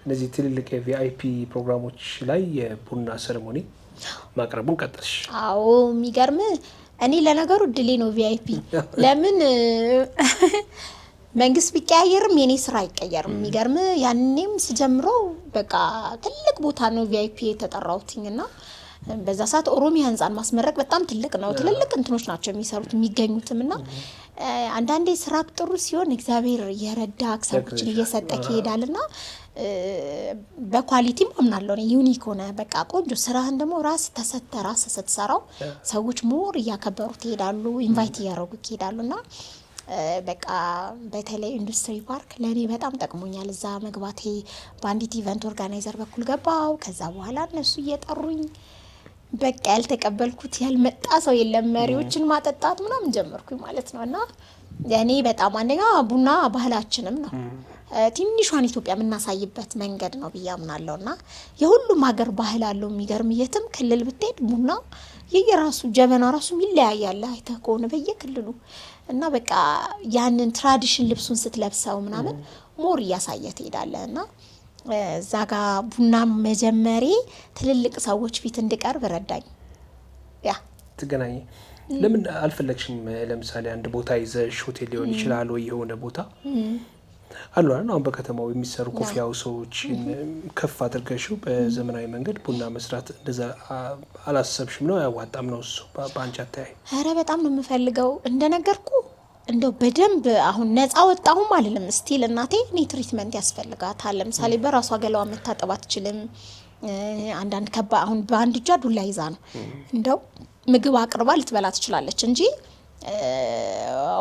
እነዚህ ትልልቅ የቪአይፒ ፕሮግራሞች ላይ የቡና ሴሬሞኒ ማቅረቡን ቀጠልሽ? አዎ የሚገርም እኔ ለነገሩ እድሌ ነው ቪአይፒ። ለምን መንግስት ቢቀያየርም የኔ ስራ አይቀየርም። የሚገርም ያንንም ስጀምረው በቃ ትልቅ ቦታ ነው ቪአይፒ የተጠራውትኝና በዛ ሰዓት ኦሮሚያ ህንጻን ማስመረቅ በጣም ትልቅ ነው። ትልልቅ እንትኖች ናቸው የሚሰሩት የሚገኙትምና አንዳንዴ ስራ ጥሩ ሲሆን እግዚአብሔር የረዳ ሰዎችን እየሰጠክ ይሄዳልና በኳሊቲም አምናለሁ ነው ዩኒክ ሆነ በቃ ቆንጆ ስራህን ደግሞ ራስ ስትሰራው ሰዎች ሞር እያከበሩት ይሄዳሉ፣ ኢንቫይት እያደረጉት ይሄዳሉና በቃ በተለይ ኢንዱስትሪ ፓርክ ለኔ በጣም ጠቅሞኛል። እዛ መግባቴ በአንዲት ኢቨንት ኦርጋናይዘር በኩል ገባው። ከዛ በኋላ እነሱ እየጠሩኝ በቃ ያልተቀበልኩት ያልመጣ ሰው የለም። መሪዎችን ማጠጣት ምናምን ጀመርኩኝ ማለት ነውና ያኔ በጣም አንደኛ ቡና ባህላችንም ነው። ትንሿን ኢትዮጵያ የምናሳይበት መንገድ ነው ብዬ አምናለሁና የሁሉም ሀገር ባህል አለው። የሚገርም የትም ክልል ብትሄድ ቡና የየራሱ ጀበና ራሱ ይለያያል አይተህ ከሆነ በየክልሉ እና በቃ ያንን ትራዲሽን ልብሱን ስትለብሰው ምናምን ሞር እያሳየ ትሄዳለህና እዛ ጋር ቡና መጀመሪ ትልልቅ ሰዎች ፊት እንድቀርብ ረዳኝ። ያ ትገናኝ ለምን አልፈለግሽም? ለምሳሌ አንድ ቦታ ይዘሽ ሆቴል ሊሆን ይችላል ወይ የሆነ ቦታ አሉ አሁን በከተማው የሚሰሩ ኮፊ ሃውሶችን ከፍ አድርገሽው በዘመናዊ መንገድ ቡና መስራት እንደዛ አላሰብሽም ነው? ያዋጣም ነው እሱ በአንቺ አታይ? ኧረ በጣም ነው የምፈልገው እንደነገርኩ እንደው በደንብ አሁን ነፃ ወጣሁም አልልም። ስቲል እናቴ እኔ ትሪትመንት ያስፈልጋታል። ለምሳሌ በራሷ ገላዋ መታጠብ አትችልም። አንዳንድ አሁን በአንድ እጇ ዱላ ይዛ ነው እንደው ምግብ አቅርባ ልትበላ ትችላለች እንጂ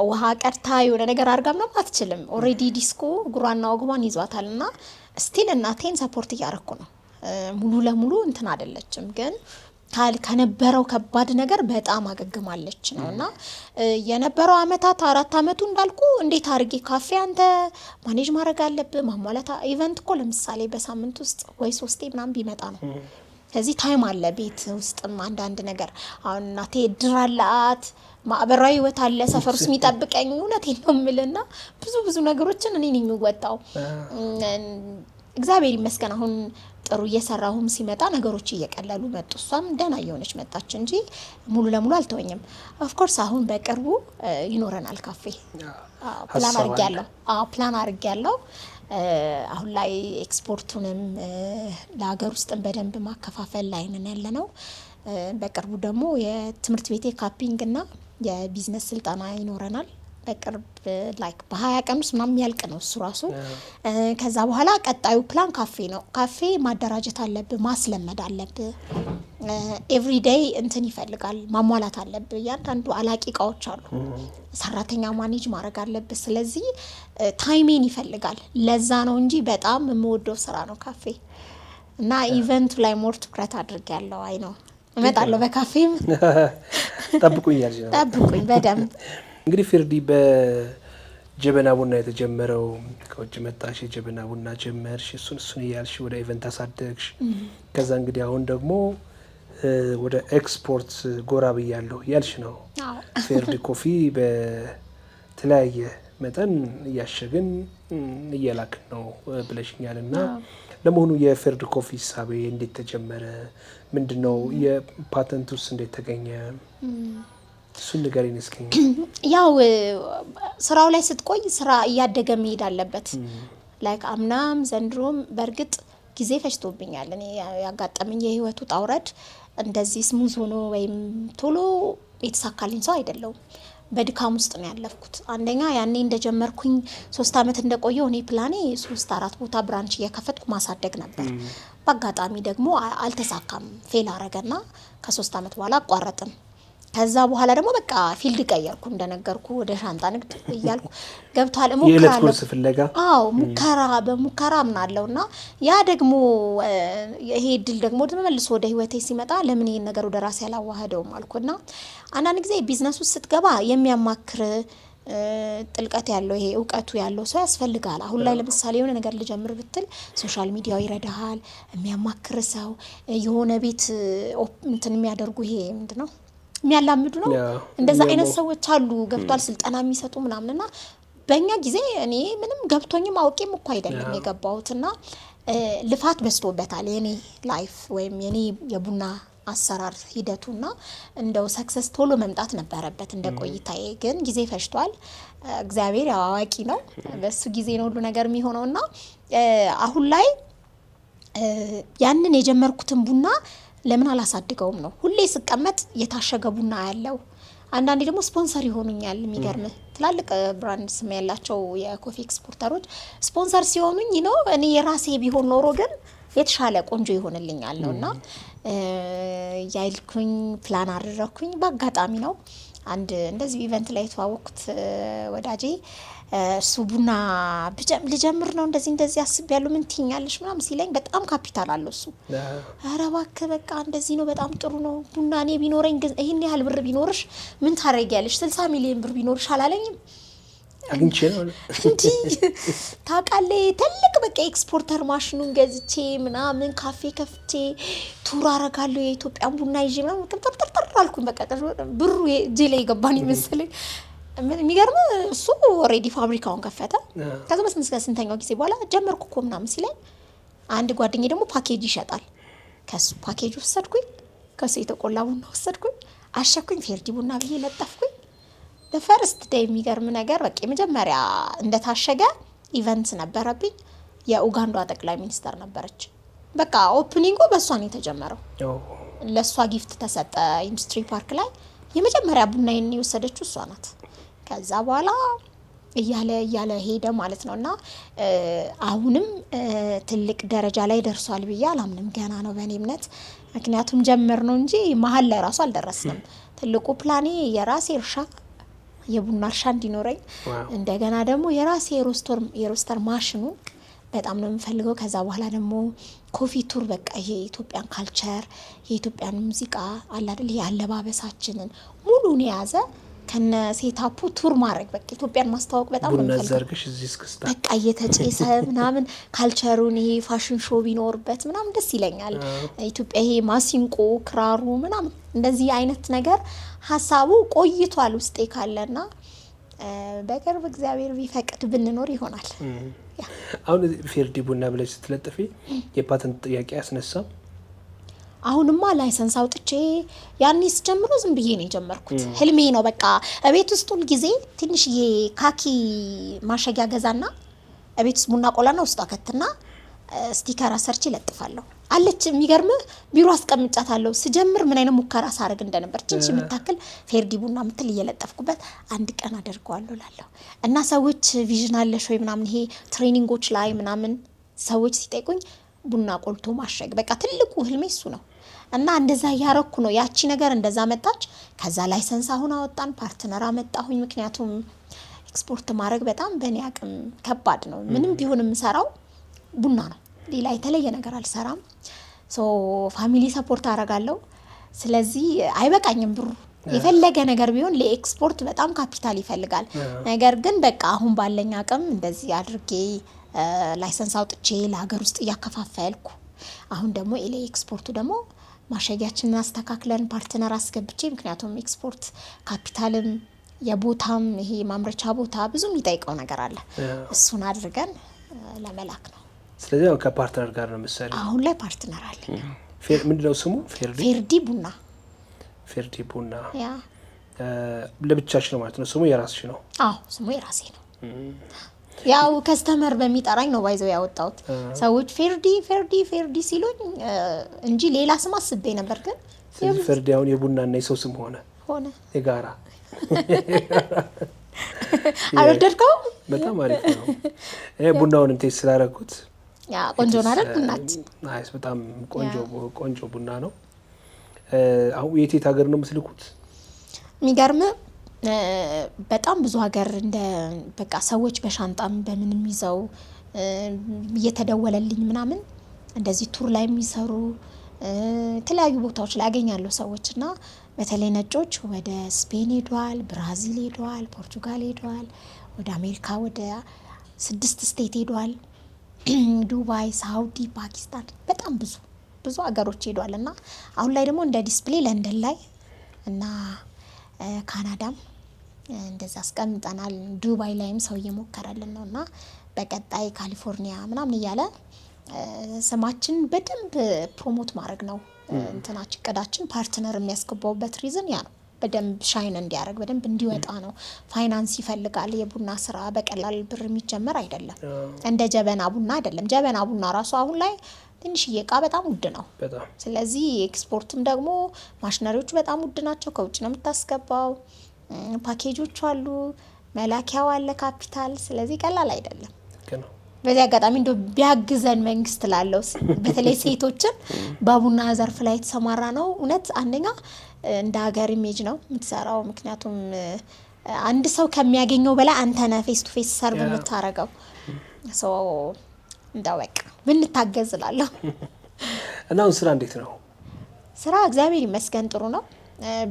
ውሃ ቀርታ የሆነ ነገር አድርጋ ምናምን አትችልም። ኦልሬዲ ዲስኮ ጉሯና ወግቧን ይዟታልና ስቲል እናቴን ሰፖርት እያደረኩ ነው። ሙሉ ለሙሉ እንትን አይደለችም ግን ከነበረው ከባድ ነገር በጣም አገግማለች ነውና የነበረው አመታት 4 አመቱ እንዳልኩ እንዴት አርጌ ካፌ አንተ ማኔጅ ማድረግ አለብህ ማሟላታ ኢቨንት እኮ ለምሳሌ በሳምንት ውስጥ ወይ 3 ምናምን ቢመጣ ነው ከዚህ ታይም አለ ቤት ውስጥም አንዳንድ ነገር አሁን እናቴ ድራላት ማዕበራዊ ህይወት አለ ሰፈር ውስጥ የሚጠብቀኝ እውነቴን ነው የምልና ብዙ ነገሮችን እኔ ነኝ የምወጣው እግዚአብሔር ይመስገን አሁን ጥሩ እየሰራሁም ሲመጣ ነገሮች እየቀለሉ መጡ እሷም ደህና እየሆነች መጣች እንጂ ሙሉ ለሙሉ አልተወኝም ኦፍ ኮርስ አሁን በቅርቡ ይኖረናል ካፌ ፕላን አድርጌያለሁ አሁን ላይ ኤክስፖርቱንም ለሀገር ውስጥም በደንብ ማከፋፈል ላይ ነን ያለነው በቅርቡ ደግሞ የትምህርት ቤቴ ካፒንግ እና የቢዝነስ ስልጠና ይኖረናል በቅርብ ላይክ በ20 ቀን ውስጥ ምናምን ያልቅ ነው እሱ ራሱ ከዛ በኋላ ቀጣዩ ፕላን ካፌ ነው ካፌ ማደራጀት አለብህ ማስለመድ አለብህ ኤቭሪ ዴይ እንትን ይፈልጋል ማሟላት አለብህ ያንዳንዱ አላቂ እቃዎች አሉ ሰራተኛ ማኔጅ ማድረግ አለብህ ስለዚህ ታይሜን ይፈልጋል ለዛ ነው እንጂ በጣም የምወደው ስራ ነው ካፌ እና ኢቨንቱ ላይ ሞር ትኩረት አድርጌያለሁ አይ ነው እመጣለሁ በካፌም ጠብቁኝ በደንብ እንግዲህ ፊርዲ በጀበና ቡና የተጀመረው ከውጭ መጣሽ የጀበና ቡና ጀመርሽ እሱን እያልሽ ወደ ኢቨንት አሳደግሽ ከዛ እንግዲህ አሁን ደግሞ ወደ ኤክስፖርት ጎራ ብያለሁ ያልሽ ነው ፊርዲ ኮፊ በተለያየ መጠን እያሸግን እየላክን ነው ብለሽኛልና ለመሆኑ የፊርዲ ኮፊ ሂሳቤ እንዴት ተጀመረ ምንድነው የፓተንቱስ እንዴት ተገኘ እሱን ንገሪኝ እስኪ ያው ስራው ላይ ስትቆይ ስራ እያደገ መሄድ አለበት ላይክ አምናም ዘንድሮም በርግጥ ጊዜ ፈጅቶብኛል እኔ ያጋጠመኝ የህይወቱ ጣውረድ እንደዚህ ስሙዝ ሆኖ ወይም ቶሎ የተሳካልኝ ሰው አይደለም በድካም ውስጥ ነው ያለፍኩት አንደኛ ያኔ እንደጀመርኩኝ 3 አመት እንደቆየው እኔ ፕላኔ 3-4 ቦታ ብራንች እየከፈትኩ ማሳደግ ነበር በአጋጣሚ ደግሞ አልተሳካም ፌል አረገና ከ3 አመት በኋላ አቋረጥን ከዛ በኋላ ደግሞ በቃ ፊልድ ቀየርኩ እንደነገርኩ ወደ ሻንጣ ንግድ እያልኩ ገብቷል የዕለት ጉርስ ፍለጋ ሙከራ ምናለውና ያ ደግሞ ይሄ ድል ደግሞ ተመልሶ ወደ ህይወቴ ሲመጣ ለምን ይሄን ነገር ወደ ራሴ ያላዋህደው ማልኩና አንዳንድ ጊዜ ቢዝነስ ውስጥ ስትገባ የሚያማክር ጥልቀት ያለው ይሄ ዕውቀቱ ያለው ሰው ያስፈልጋል አሁን ላይ ለምሳሌ የሆነ ነገር ልጀምር ብትል ሶሻል ሚዲያው ይረዳሃል የሚያማክር ሰው የሆነ ቤት እንትን የሚያደርጉ ይሄ ምንድነው የሚያላምዱ ነው እንደዛ አይነት ሰዎች አሉ ገብቷል ስልጠና የሚሰጡ ምናምንና በእኛ ጊዜ እኔ ምንም ገብቶኝም አውቄም እኮ አይደለም የገባሁትና ልፋት በስቶበታል የኔ ላይፍ ወይም የኔ የቡና አሰራር ሂደቱና እንደው ሰክሰስ ቶሎ መምጣት ነበረበት እንደቆይታዬ ግን ጊዜ ፈጅቷል እግዚአብሔር አዋቂ ነው በሱ ጊዜ ነው ሁሉ ነገር የሚሆነውና አሁን ላይ ያንን የጀመርኩትን ቡና ለምን አላሳድገውም ነው ሁሌ ስቀመጥ የታሸገ ቡና ያለው አንዳንዴ ደግሞ ስፖንሰር ይሆኑኛል የሚገርም ትላልቅ ብራንድ ስም ያላቸው የኮፊ ኤክስፖርተሮች ስፖንሰር ሲሆኑኝ ነው እኔ የራሴ ቢሆን ኖሮ ግን የተሻለ ቆንጆ ይሆንልኛል ነውና ያልኩኝ ፕላን አደረኩኝ በአጋጣሚ ነው አንድ እንደዚህ ኢቨንት ላይ ተዋወቅኩት ወዳጄ እሱ ቡና ልጀምር ነው እንደዚህ አስቤያለሁ ምን ትኛለሽ ምናምን ሲለኝ በጣም ካፒታል አለው እሱ ኧረ እባክህ በቃ እንደዚህ ነው በጣም ጥሩ ነው ቡና እኔ ቢኖረኝ ግን ይሄን ያህል ብር ቢኖርሽ ምን ታረጊያለሽ 60 ሚሊዮን ብር ቢኖርሽ አላለኝም አግኝቼ ነው እንዴ ታውቃለህ ትልቅ በቃ ኤክስፖርተር ማሽኑን ገዝቼ ምናምን ካፌ ከፍቼ ቱር አረጋለሁ የኢትዮጵያን ቡና ይዤ ምናምን ተርተር አልኩኝ በቃ ብሩ ጄሌ ይገባኝ መሰለኝ የሚገርም እሱ ኦሬዲ ፋብሪካውን ከፈተ ከዛ በስንተኛው ጊዜ በኋላ ጀመርኩ እኮ ምናምን ሲለኝ አንድ ጓደኛዬ ደግሞ ፓኬጅ ይሸጣል ከሱ ፓኬጅ ወሰድኩኝ ከሱ የተቆላ ቡና ወሰድኩኝ አሸኩኝ ፊርዲ ቡና ብዬ ለጠፍኩኝ ለፈርስት ዴይ የሚገርም ነገር በቃ መጀመሪያ እንደታሸገ ኢቨንት ነበረብኝ የኡጋንዳ ጠቅላይ ሚኒስተር ነበረች በቃ ኦፕኒንጉ በሷ ነው የተጀመረው ለሷ ጊፍት ተሰጠ ኢንዱስትሪ ፓርክ ላይ የመጀመሪያ ቡናዬን የወሰደችው እሷ ናት ከዛ በኋላ እያለ ሄደ ማለት ነውና አሁንም ትልቅ ደረጃ ላይ ደርሷል ብዬ አላምንም ገና ነው በእኔ እምነት ምክንያቱም ጀመር ነው እንጂ መሀል ላይ ራሱ አልደረስንም ትልቁ ፕላኔ የራሴ እርሻ የቡና እርሻ እንዲኖረኝ እንደገና ደግሞ የራሴ የሮስተር ማሽኑ በጣም ነው የምፈልገው። ከዛ በኋላ ደግሞ ኮፊ ቱር በቃ ይሄ የኢትዮጵያን ካልቸር የኢትዮጵያን ሙዚቃ አለ አይደል ያለባበሳችንን ሙሉን የያዘ ከነ ሴታፑ ቱር ማድረግ በቃ ኢትዮጵያን ማስተዋወቅ በጣም ነው የምፈልገው። በቃ እየተጨሰ ምናምን ካልቸሩን ይሄ ፋሽን ሾው ቢኖርበት ምናምን ደስ ይለኛል። ኢትዮጵያ ይሄ ማሲንቆ ክራሩ ምናምን እንደዚህ አይነት ነገር ሀሳቡ ቆይቷል ውስጤ ካለና በቅርብ እግዚአብሔር ቢፈቅድ ብንኖር ይሆናል። አሁን ፌርዲ ቡና ብለሽ ስትለጥፊ የፓተንት ጥያቄ ያስነሳም? አሁንማ ላይሰንስ አውጥቼ ያንስ ጀምሮ ዝም ብዬ ነው የጀመርኩት። ህልሜ ነው በቃ እቤት ውስጥ ሁሉ ጊዜ ትንሽዬ ካኪ ማሸጊያ ገዛና እቤት ውስጥ ቡና ቆላና ውስጥ አከትና ስቲከር አሰርቼ ለጥፋለሁ። አለች የሚገርም ቢሮ አስቀምጫታለሁ። ስጀምር ምን አይነት ሙከራ ሳረግ እንደነበር ትንሽ የምታክል ፌርዲ ቡና ምትል እየለጠፍኩበት አንድ ቀን አደርገዋለሁ ላለው እና ሰዎች ቪዥን አለሽ ወይ ምናምን ይሄ ትሬኒንጎች ላይ ምናምን ሰዎች ሲጠይቁኝ ቡና ቆልቶ ማሸግ በቃ ትልቁ ህልሜ እሱ ነው። እና እንደዛ ያረኩ ነው ያቺ ነገር እንደዛ መጣች። ከዛ ላይሰንስ አሁን አወጣን፣ ፓርትነር አመጣሁኝ። ምክንያቱም ኤክስፖርት ማድረግ በጣም በእኔ አቅም ከባድ ነው። ምንም ቢሆን የምሰራው ቡና ነው። ሌላ የተለየ ነገር አልሰራም። ፋሚሊ ሰፖርት አደርጋለሁ። ስለዚህ አይበቃኝም ብሩ የፈለገ ነገር ቢሆን ለኤክስፖርት በጣም ካፒታል ይፈልጋል። ነገር ግን በቃ አሁን ባለኝ አቅም እንደዚህ አድርጌ ላይሰንስ አውጥቼ ለሀገር ውስጥ እያከፋፈልኩ አሁን ደግሞ ኤክስፖርቱ ደግሞ ማሸጊያችንን አስተካክለን ፓርትነር አስገብቼ ምክንያቱም ኤክስፖርት ካፒታልም የቦታም ይሄ ማምረቻ ቦታ ብዙ የሚጠይቀው ነገር አለ። እሱን አድርገን ለመላክ ነው። ስለዚህ አሁን ከፓርትነር ጋር ነው የምትሰሪው? አሁን ላይ ፓርትነር አለኝ። ምንድነው ስሙ? ፌርዲ ቡና። ፌርዲ ቡና ያ ለብቻሽ ነው ማለት ነው? ስሙ የራስሽ ነው? አዎ ስሙ የራሴ ነው። ያው ከስተመር በሚጠራኝ ነው ባይዘው ያወጣሁት። ሰዎች ፌርዲ ፌርዲ ፌርዲ ሲሉኝ እንጂ ሌላ ስም አስቤ ነበር። ግን ስለዚህ ፌርዲ አሁን የቡናና የሰው ስም ሆነ የጋራ። አልወደድከው? በጣም አሪፍ ነው። ቡናውን እንትን ስላደረኩት ያ ቆንጆ ነው አይደል? ቡናችን አይስ በጣም ቆንጆ ቡና ነው። አሁን የት ሀገር ነው የምትልኩት? የሚገርም በጣም ብዙ ሀገር እንደ በቃ ሰዎች በሻንጣም በምንም ይዘው እየተደወለልኝ ምናምን እንደዚህ ቱር ላይ የሚሰሩ የተለያዩ ቦታዎች ላይ ያገኛለሁ ሰዎችና በተለይ ነጮች ወደ ስፔን ሄደዋል፣ ብራዚል ሄደዋል፣ ፖርቱጋል ሄደዋል፣ ወደ አሜሪካ ወደ 6 ስቴት ሄደዋል፣ ዱባይ፣ ሳውዲ፣ ፓኪስታን በጣም ብዙ ሀገሮች ሄደዋል። እና አሁን ላይ ደግሞ እንደ ዲስፕሌይ ለንደን ላይ እና ካናዳም እንደዛ አስቀምጠናል። ዱባይ ላይም ሰው እየሞከረልን ነውና በቀጣይ ካሊፎርኒያ ምናምን እያለ ስማችን በደንብ ፕሮሞት ማድረግ ነው እንትናችን ቀዳችን። ፓርትነር የሚያስገባውበት ሪዝን ያ ነው። በደንብ ሻይን እንዲያደርግ በደንብ እንዲወጣ ነው። ፋይናንስ ይፈልጋል። የቡና ስራ በቀላል ብር የሚጀመር አይደለም። እንደ ጀበና ቡና አይደለም። ጀበና ቡና ራሱ አሁን ላይ ትንሽዬ እቃ በጣም ውድ ነው። ስለዚህ ኤክስፖርትም ደግሞ ማሽነሪዎች በጣም ውድ ናቸው። ከውጭ ነው የምታስገባው። ፓኬጆች አሉ፣ መላኪያው አለ፣ ካፒታል። ስለዚህ ቀላል አይደለም። በዚህ አጋጣሚ እንደው ቢያግዘን መንግስት ላለው በተለይ ሴቶችን በቡና ዘርፍ ላይ የተሰማራ ነው። እውነት አንደኛ እንደ ሀገር ኢሜጅ ነው የምትሰራው። ምክንያቱም አንድ ሰው ከሚያገኘው በላይ አንተ ነህ ፌስ ቱ ፌስ ሰርቭ የምታረገው። እንደው በቃ ብንታገዝ እላለሁ። እና አሁን ስራ እንዴት ነው? ስራ እግዚአብሔር ይመስገን ጥሩ ነው።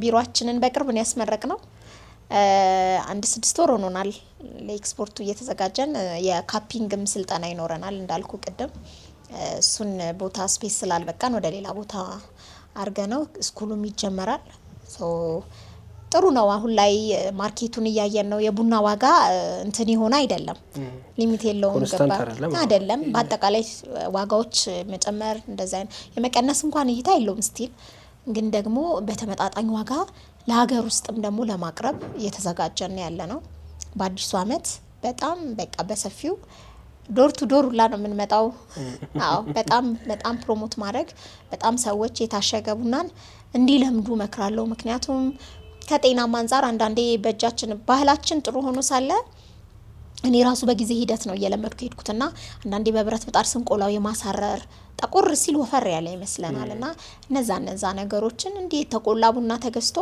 ቢሮአችንን በቅርብ ነው ያስመረቅነው። 6 ወር ሆኖናል ለኤክስፖርቱ እየተዘጋጀን። የካፒንግም ስልጠና ይኖረናል እንዳልኩ ቅድም። እሱን ቦታ ስፔስ ስላልበቃን ወደ ሌላ ቦታ አርገነው ስኩሉም ይጀመራል። ጥሩ ነው። አሁን ላይ ማርኬቱን እያየን ነው። የቡና ዋጋ እንትን ይሆን አይደለም፣ ሊሚት የለውም አይደለም። በአጠቃላይ ዋጋዎች መጨመር እንደዛ የመቀነስ እንኳን እይታ የለውም ስቲል። ግን ደግሞ በተመጣጣኝ ዋጋ ለሀገር ውስጥም ደግሞ ለማቅረብ እየተዘጋጀን ያለ ነው። በአዲሱ አመት በጣም በቃ በሰፊው ዶር ቱ ዶር ሁላ ነው የምንመጣው። በጣም ፕሮሞት ማድረግ በጣም ሰዎች የታሸገ ቡናን እንዲለምዱ መክራለሁ። ምክንያቱም ከጤናም አንፃር አንዳንዴ በእጃችን ባህላችን ጥሩ ሆኖ ሳለ እኔ ራሱ በጊዜ ሂደት ነው እየለመድኩ ሄድኩትና አንዳንዴ በብረት ምጣድ ስንቆላው የማሳረር ጠቆር ሲል ወፈር ያለ ይመስለናልና እነዛ ነገሮችን እንዲህ ተቆላ ቡና ተገዝቶ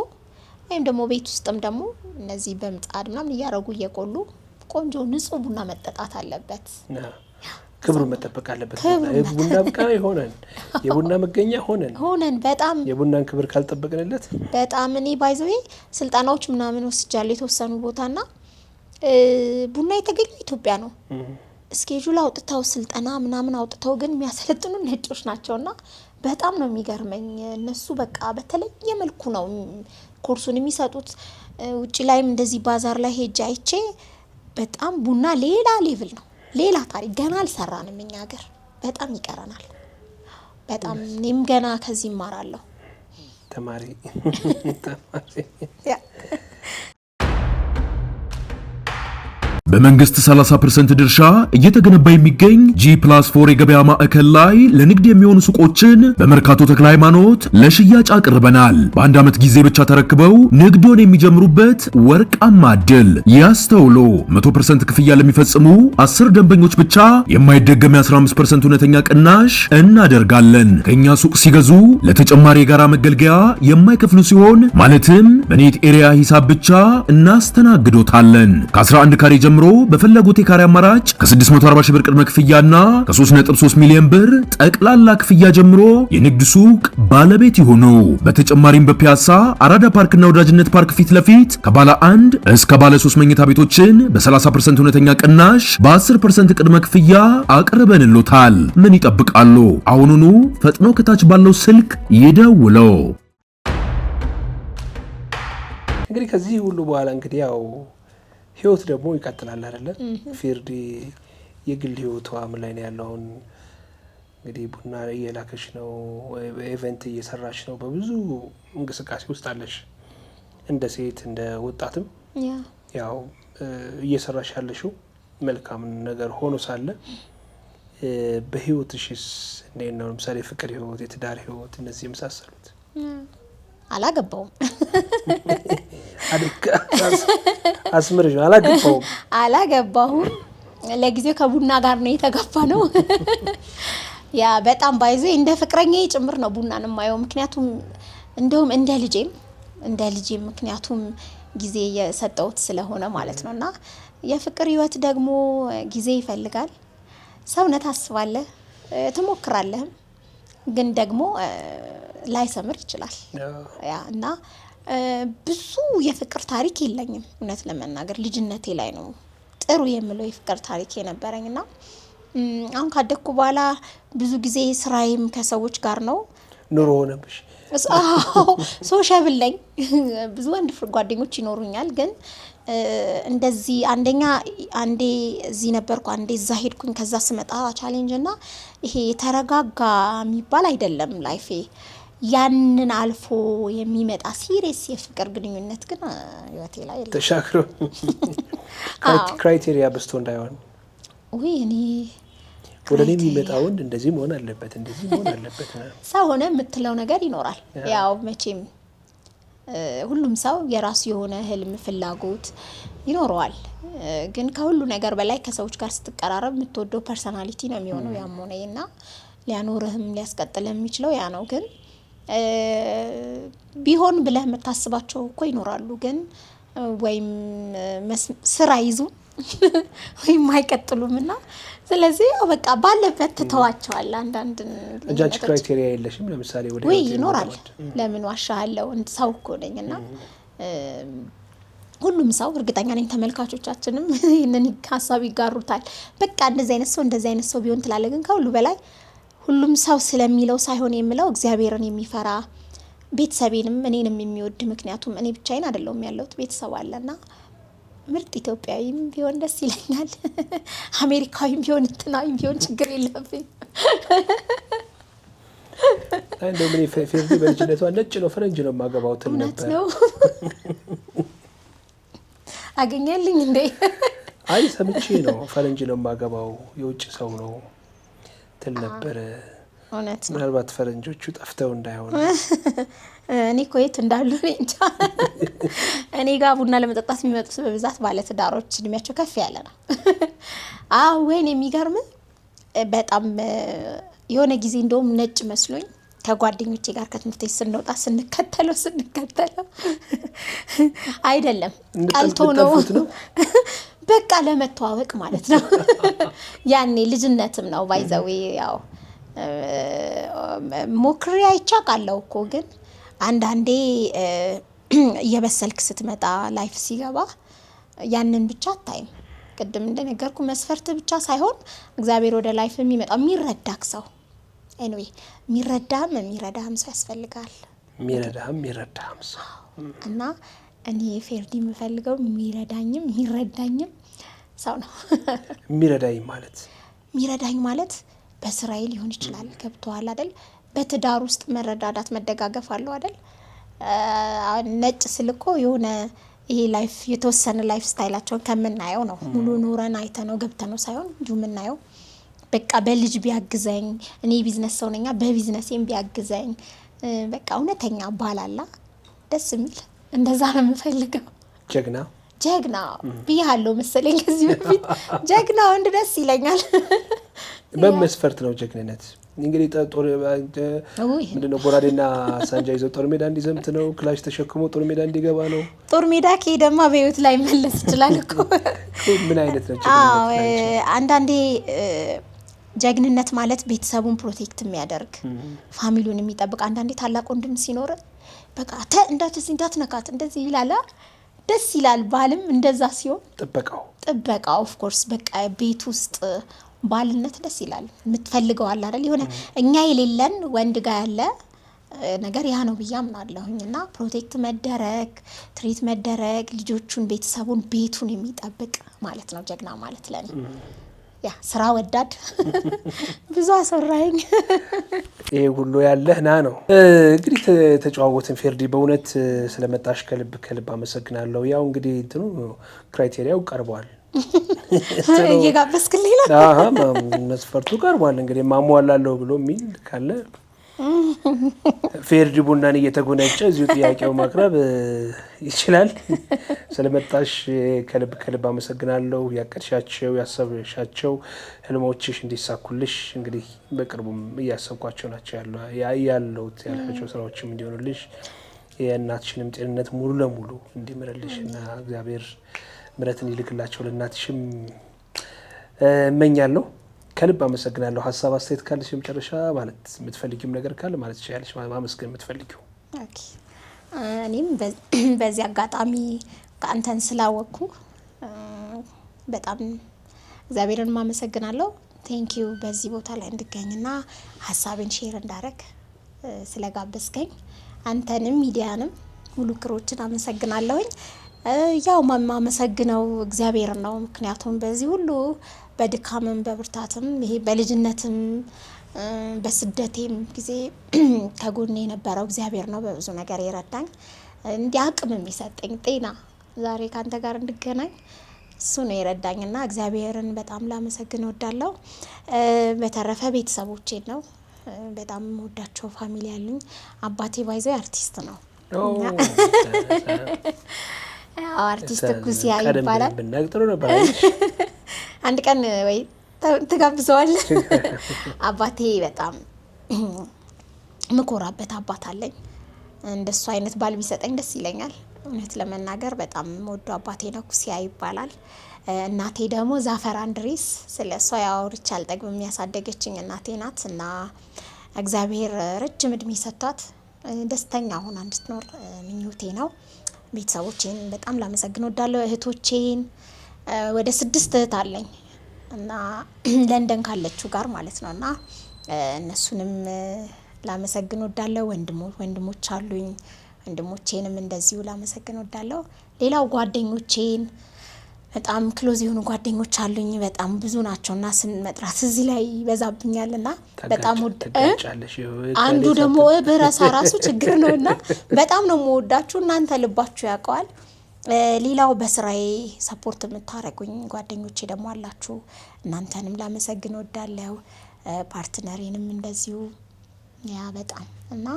ወይም ደግሞ ቤት ውስጥም ደግሞ እነዚህ በምጣድ ምናምን እያረጉ እየቆሉ ቆንጆ ንጹህ ቡና መጠጣት አለበት። ክብሩ መጠበቅ አለበት። ቡና ብቃይ ሆነን የቡና መገኛ ሆነን በጣም የቡናን ክብር ካልጠበቅንለት በጣም እኔ ባይዘው ስልጣናዎች ምናምን ወስጃለሁ የተወሰኑ ቦታና ቡና የተገኘው ኢትዮጵያ ነው። ስኬጁል አውጥተው ስልጣና ምናምን አውጥተው ግን የሚያሰለጥኑ ነጮች ናቸውና በጣም ነው የሚገርመኝ። እነሱ በቃ በተለየ መልኩ ነው ኮርሱን የሚሰጡት። ውጪ ላይም እንደዚህ ባዛር ላይ ሄጄ አይቼ በጣም ቡና ሌላ ሌቭል ነው። ሌላ ታሪክ ገና አልሰራንም እኛ ሀገር በጣም ይቀረናል። በጣም እኔም ገና ከዚህ እማራለሁ። ተማሪ በመንግስት 30% ድርሻ እየተገነባ የሚገኝ G+4 የገበያ ማዕከል ላይ ለንግድ የሚሆኑ ሱቆችን በመርካቶ ተክለ ሃይማኖት ለሽያጭ አቅርበናል። በአንድ ዓመት ጊዜ ብቻ ተረክበው ንግዶን የሚጀምሩበት ወርቃማ ዕድል ያስተውሉ። 100% ክፍያ ለሚፈጽሙ 10 ደንበኞች ብቻ የማይደገም 15% እውነተኛ ቅናሽ እናደርጋለን። ከኛ ሱቅ ሲገዙ ለተጨማሪ የጋራ መገልገያ የማይከፍሉ ሲሆን ማለትም በኔት ኤሪያ ሂሳብ ብቻ እናስተናግዶታለን። ከ11 ካሬ ጀምሮ በፈለጉት የካሬ አማራጭ ከ640 ሺህ ብር ቅድመ ክፍያና ከ3.3 ሚሊዮን ብር ጠቅላላ ክፍያ ጀምሮ የንግድ ሱቅ ባለቤት ይሁኑ። በተጨማሪም በፒያሳ አራዳ ፓርክና ወዳጅነት ፓርክ ፊት ለፊት ከባለ 1 እስከ ባለ 3 መኝታ ቤቶችን በ30% እውነተኛ ቅናሽ በ10% ቅድመ ክፍያ አቅርበንሎታል። ምን ይጠብቃሉ? አሁኑኑ ፈጥኖ ከታች ባለው ስልክ ይደውለው። እንግዲህ ከዚህ ሁሉ በኋላ እንግዲህ ያው ህይወት ደግሞ ይቀጥላል አይደለ? ፊርዲ የግል ህይወቷ ምን ላይ ነው ያለው? እንግዲህ ቡና እየላከሽ ነው፣ ኢቨንት እየሰራሽ ነው፣ በብዙ እንቅስቃሴ ውስጥ አለሽ። እንደ ሴት እንደ ወጣትም ያው እየሰራሽ ያለሽው መልካም ነገር ሆኖ ሳለ በህይወትሽስ እንዴት ነው? ለምሳሌ ፍቅር ህይወት፣ የትዳር ህይወት እነዚህ የመሳሰሉት አላገባውም። አስምርሽ አላገባሁም። ለጊዜው ከቡና ጋር ነው የተጋባ ነው። ያ በጣም ባይዘ እንደ ፍቅረኛዬ ጭምር ነው ቡናን የማየው። ምክንያቱም እንደውም እንደ ልጄም ምክንያቱም ጊዜ የሰጠውት ስለሆነ ማለት ነውና የፍቅር ህይወት ደግሞ ጊዜ ይፈልጋል። ሰውነት አስባለህ ትሞክራለህ፣ ግን ደግሞ ላይሰምር ይችላል። ያ እና ብዙ የፍቅር ታሪክ የለኝም እውነት ለመናገር ልጅነቴ ላይ ነው ጥሩ የምለው የፍቅር ታሪክ የነበረኝና አሁን ካደኩ በኋላ ብዙ ጊዜ ስራዬም ከሰዎች ጋር ነው። ኑሮ ሆነብሽ? ሶሻብል ነኝ። ብዙ ወንድ ጓደኞች ይኖሩኛል፣ ግን እንደዚህ አንዴ እዚህ ነበርኩ አንዴ እዛ ሄድኩኝ ከዛ ስመጣ ቻሌንጅ እና ይሄ የተረጋጋ የሚባል አይደለም ላይፌ። ያንን አልፎ የሚመጣ ሲሪየስ የፍቅር ግንኙነት ግን ህይወቴ ላይ የለም። ተሻክሮ ክራይቴሪያ በስቶ እንዳይሆን ወይ እኔ ወደ እኔ የሚመጣ ወንድ እንደዚህ መሆን አለበት እንደዚህ መሆን አለበት ሰው ሆነ የምትለው ነገር ይኖራል። ያው መቼም ሁሉም ሰው የራሱ የሆነ ህልም ፍላጎት ይኖረዋል። ግን ከሁሉ ነገር በላይ ከሰዎች ጋር ስትቀራረብ የምትወደው ፐርሰናሊቲ ነው የሚሆነው። ያም ሆነና ሊያኖርህም ሊያስቀጥልህም የሚችለው ያ ነው። ግን ቢሆን ብለህ የምታስባቸው እኮ ይኖራሉ። ግን ወይም ስራ ይዙ ወይም አይቀጥሉምና ስለዚህ በቃ ባለበት ተተዋቸዋል። አንዳንድ እንጃንቺ ክራይቴሪያ የለሽም? ለምሳሌ ወደ ወይ ይኖራል። ለምን ዋሻለው? እንት ሰው እኮ ነኝና ሁሉም ሰው እርግጠኛ ነኝ ተመልካቾቻችንም ይሄንን ሀሳብ ይጋሩታል። በቃ እንደዚህ አይነት ሰው ቢሆን ትላለህ። ግን ከሁሉ በላይ ሁሉም ሰው ስለሚለው ሳይሆን የሚለው እግዚአብሔርን የሚፈራ ቤተሰቤንም እኔንም የሚወድ፣ ምክንያቱም እኔ ብቻዬን አይደለሁም ያለሁት ቤተሰብ አለና ምርጥ ኢትዮጵያዊም ቢሆን ደስ ይለኛል። አሜሪካዊም ቢሆን እንትናዊም ቢሆን ችግር የለብኝ። እንደው ምን ፌርዲ በልጅነቷ ነጭ ነው ፈረንጅ ነው ማገባው ትል ነበር። ነው አገኘልኝ እንዴ? አይ ሰምቼ ነው ፈረንጅ ነው ማገባው የውጭ ሰው ነው ትል ነበር። እውነት ነው። ምናልባት ፈረንጆቹ ጠፍተው እንዳይሆን እኔ ኮየት እንዳሉ እንጃ። እኔ ጋር ቡና ለመጠጣት የሚመጡት በብዛት ባለ ትዳሮች እድሜያቸው ከፍ ያለ ነው። ወይኔ የሚገርም በጣም የሆነ ጊዜ እንደውም ነጭ መስሎኝ ከጓደኞቼ ጋር ከትምህርት ቤት ስንወጣ ስንከተለው አይደለም ቀልቶ ነው በቃ ለመተዋወቅ ማለት ነው። ያኔ ልጅነትም ነው ባይዘዌ ያው ሞክሬ አይቻቃለሁ እኮ ግን አንዳንዴ እየበሰልክ ስትመጣ ላይፍ ሲገባ ያንን ብቻ አታይም። ቅድም እንደነገርኩ መስፈርት ብቻ ሳይሆን እግዚአብሔር ወደ ላይፍ የሚመጣው የሚረዳክ ሰው ኤኒዌይ የሚረዳህም ሰው ያስፈልጋል። የሚረዳህም ሰው እና እኔ ፌርዲ የምፈልገው የሚረዳኝም ሰው ነው። የሚረዳኝ ማለት በስራዬ ሊሆን ይችላል። ገብቶሃል አይደል? በትዳር ውስጥ መረዳዳት መደጋገፍ አለው አይደል? ነጭ ስልኮ የሆነ ይሄ ላይፍ የተወሰነ ላይፍ ስታይላቸውን ከምናየው ነው ሙሉ ኑረን አይተነው ገብተነው ሳይሆን እንዲሁ የምናየው በቃ በልጅ ቢያግዘኝ እኔ ቢዝነስ ሰው ነኝ በቢዝነሴም ቢያግዘኝ በቃ እውነተኛ ባላላ ደስ የሚል እንደዛ ነው የምፈልገው። ጀግና ብያለሁ መሰለኝ ከዚህ በፊት ጀግና ወንድ ደስ ይለኛል። በመስፈርት ነው ጀግንነት እንግዲህ ጦር ምንድነው ጎራዴና ሳንጃ ይዘው ጦር ሜዳ እንዲዘምት ነው። ክላሽ ተሸክሞ ጦር ሜዳ እንዲገባ ነው። ጦር ሜዳ ከሄደማ በህይወት ላይ መለስ ይችላል እኮ። ምን አይነት ነው ጀግንነት? አንዳንዴ ጀግንነት ማለት ቤተሰቡን ፕሮቴክት የሚያደርግ ፋሚሊውን የሚጠብቅ አንዳንዴ ታላቅ ወንድም ሲኖር በቃ እንዳትነካት እንደዚህ ይላል። ደስ ይላል። ባልም እንደዛ ሲሆን ጥበቃው ኦፍ ኮርስ በቃ ቤት ውስጥ ባልነት ደስ ይላል። የምትፈልገው አለ አይደል? የሆነ እኛ የሌለን ወንድ ጋር ያለ ነገር ያ ነው ብዬ አምናለሁኝ። እና ፕሮቴክት መደረግ ትሪት መደረግ ልጆቹን ቤተሰቡን ቤቱን የሚጠብቅ ማለት ነው ጀግና ማለት ለኔ። ያ ስራ ወዳድ ብዙ አሰራኝ። ይሄ ሁሉ ያለህ ነው እንግዲህ ተጨዋወትን። ፌርዲ በእውነት ስለመጣሽ ከልብ አመሰግናለሁ። ያው እንግዲህ እንትኑ ክራይቴሪያው ቀርቧል። እየጋበዝክልኝ ነው? መስፈርቱ ቀርቧል። እንግዲህ ማሟላለሁ ብሎ የሚል ካለ ፌርዲ ቡናን እየተጎነጨ እዚሁ ጥያቄው ማቅረብ ይችላል። ስለመጣሽ ከልብ አመሰግናለሁ። ያቀድሻቸው ያሰብሻቸው ህልሞችሽ እንዲሳኩልሽ እንግዲህ በቅርቡም እያሰብኳቸው ናቸው ያለሁት ያልሻቸው ስራዎችም እንዲሆኑልሽ የእናትሽንም ጤንነት ሙሉ ለሙሉ እንዲምርልሽ እና እግዚአብሔር ምሕረትን ይልክላቸው ለእናትሽም እመኛለሁ። ከልብ አመሰግናለሁ። ሀሳብ አስተያየት ካለሽ መጨረሻ ማለት የምትፈልጊው ነገር ካለ ማለት ይችላልሽ ማመስገን የምትፈልጊው? ኦኬ እኔም በዚህ አጋጣሚ ከአንተን ስላወቅኩ በጣም እግዚአብሔርን ማመሰግናለሁ። ቴንክ ዩ በዚህ ቦታ ላይ እንድገኝና ሀሳብን ሼር እንዳረግ ስለጋበዝከኝ አንተንም ሚዲያንም ሙሉ ክሮችን አመሰግናለሁኝ። ያው ማመሰግነው እግዚአብሔር ነው። ምክንያቱም በዚህ ሁሉ በድካምም በብርታትም ይሄ በልጅነትም በስደቴም ጊዜ ከጎኔ የነበረው እግዚአብሔር ነው። በብዙ ነገር የረዳኝ እንዲህ አቅም የሚሰጠኝ ጤና ዛሬ ካንተ ጋር እንድገናኝ እሱ ነው የረዳኝና እግዚአብሔርን በጣም ላመሰግን እወዳለሁ። በተረፈ ቤተሰቦቼን ነው በጣም ወዳቸው ፋሚሊ ያሉኝ። አባቴ ባይዘው አርቲስት ነው። አርቲስት ኩሲያ ይባላል። አንድ ቀን ወይ ተጋብዘዋል። አባቴ በጣም ምኮራበት አባት አለኝ። እንደሱ አይነት ባል ቢሰጠኝ ደስ ይለኛል። እውነት ለመናገር በጣም ወዶ አባቴ ነው። ኩሲያ ይባላል። እናቴ ደግሞ ዛፈር አንድሪስ ስለሷ ያወርቻ አልጠግብም። የሚያሳደገችኝ እናቴ ናት እና እግዚአብሔር ረጅም እድሜ ሰጥቷት ደስተኛ ሆና እንድትኖር ምኞቴ ነው። ቤተሰቦቼን በጣም ላመሰግን እወዳለሁ። እህቶቼን ወደ 6 እህት አለኝ እና ለንደን ካለችው ጋር ማለት ነውና እነሱንም ላመሰግን እወዳለሁ። ወንድሞች አሉኝ። ወንድሞቼንም እንደዚሁ ላመሰግን እወዳለሁ። ሌላው ጓደኞቼን በጣም ክሎዝ የሆኑ ጓደኞች አሉኝ። በጣም ብዙ ናቸውና ስም መጥራት እዚህ ላይ ይበዛብኛልና በጣም አንዱ ደግሞ በራሳ ራሱ ችግር ነውና በጣም ነው የምወዳችሁ። እናንተ ልባችሁ ያውቀዋል። ሌላው በስራዬ ሰፖርት የምታረጉኝ ጓደኞቼ ደግሞ አላችሁ። እናንተንም ላመሰግን እወዳለሁ። ፓርትነሬንም እንደዚሁ ያ በጣም እና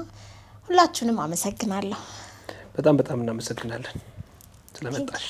ሁላችሁንም አመሰግናለሁ። በጣም እናመሰግናለን ስለመጣሽ።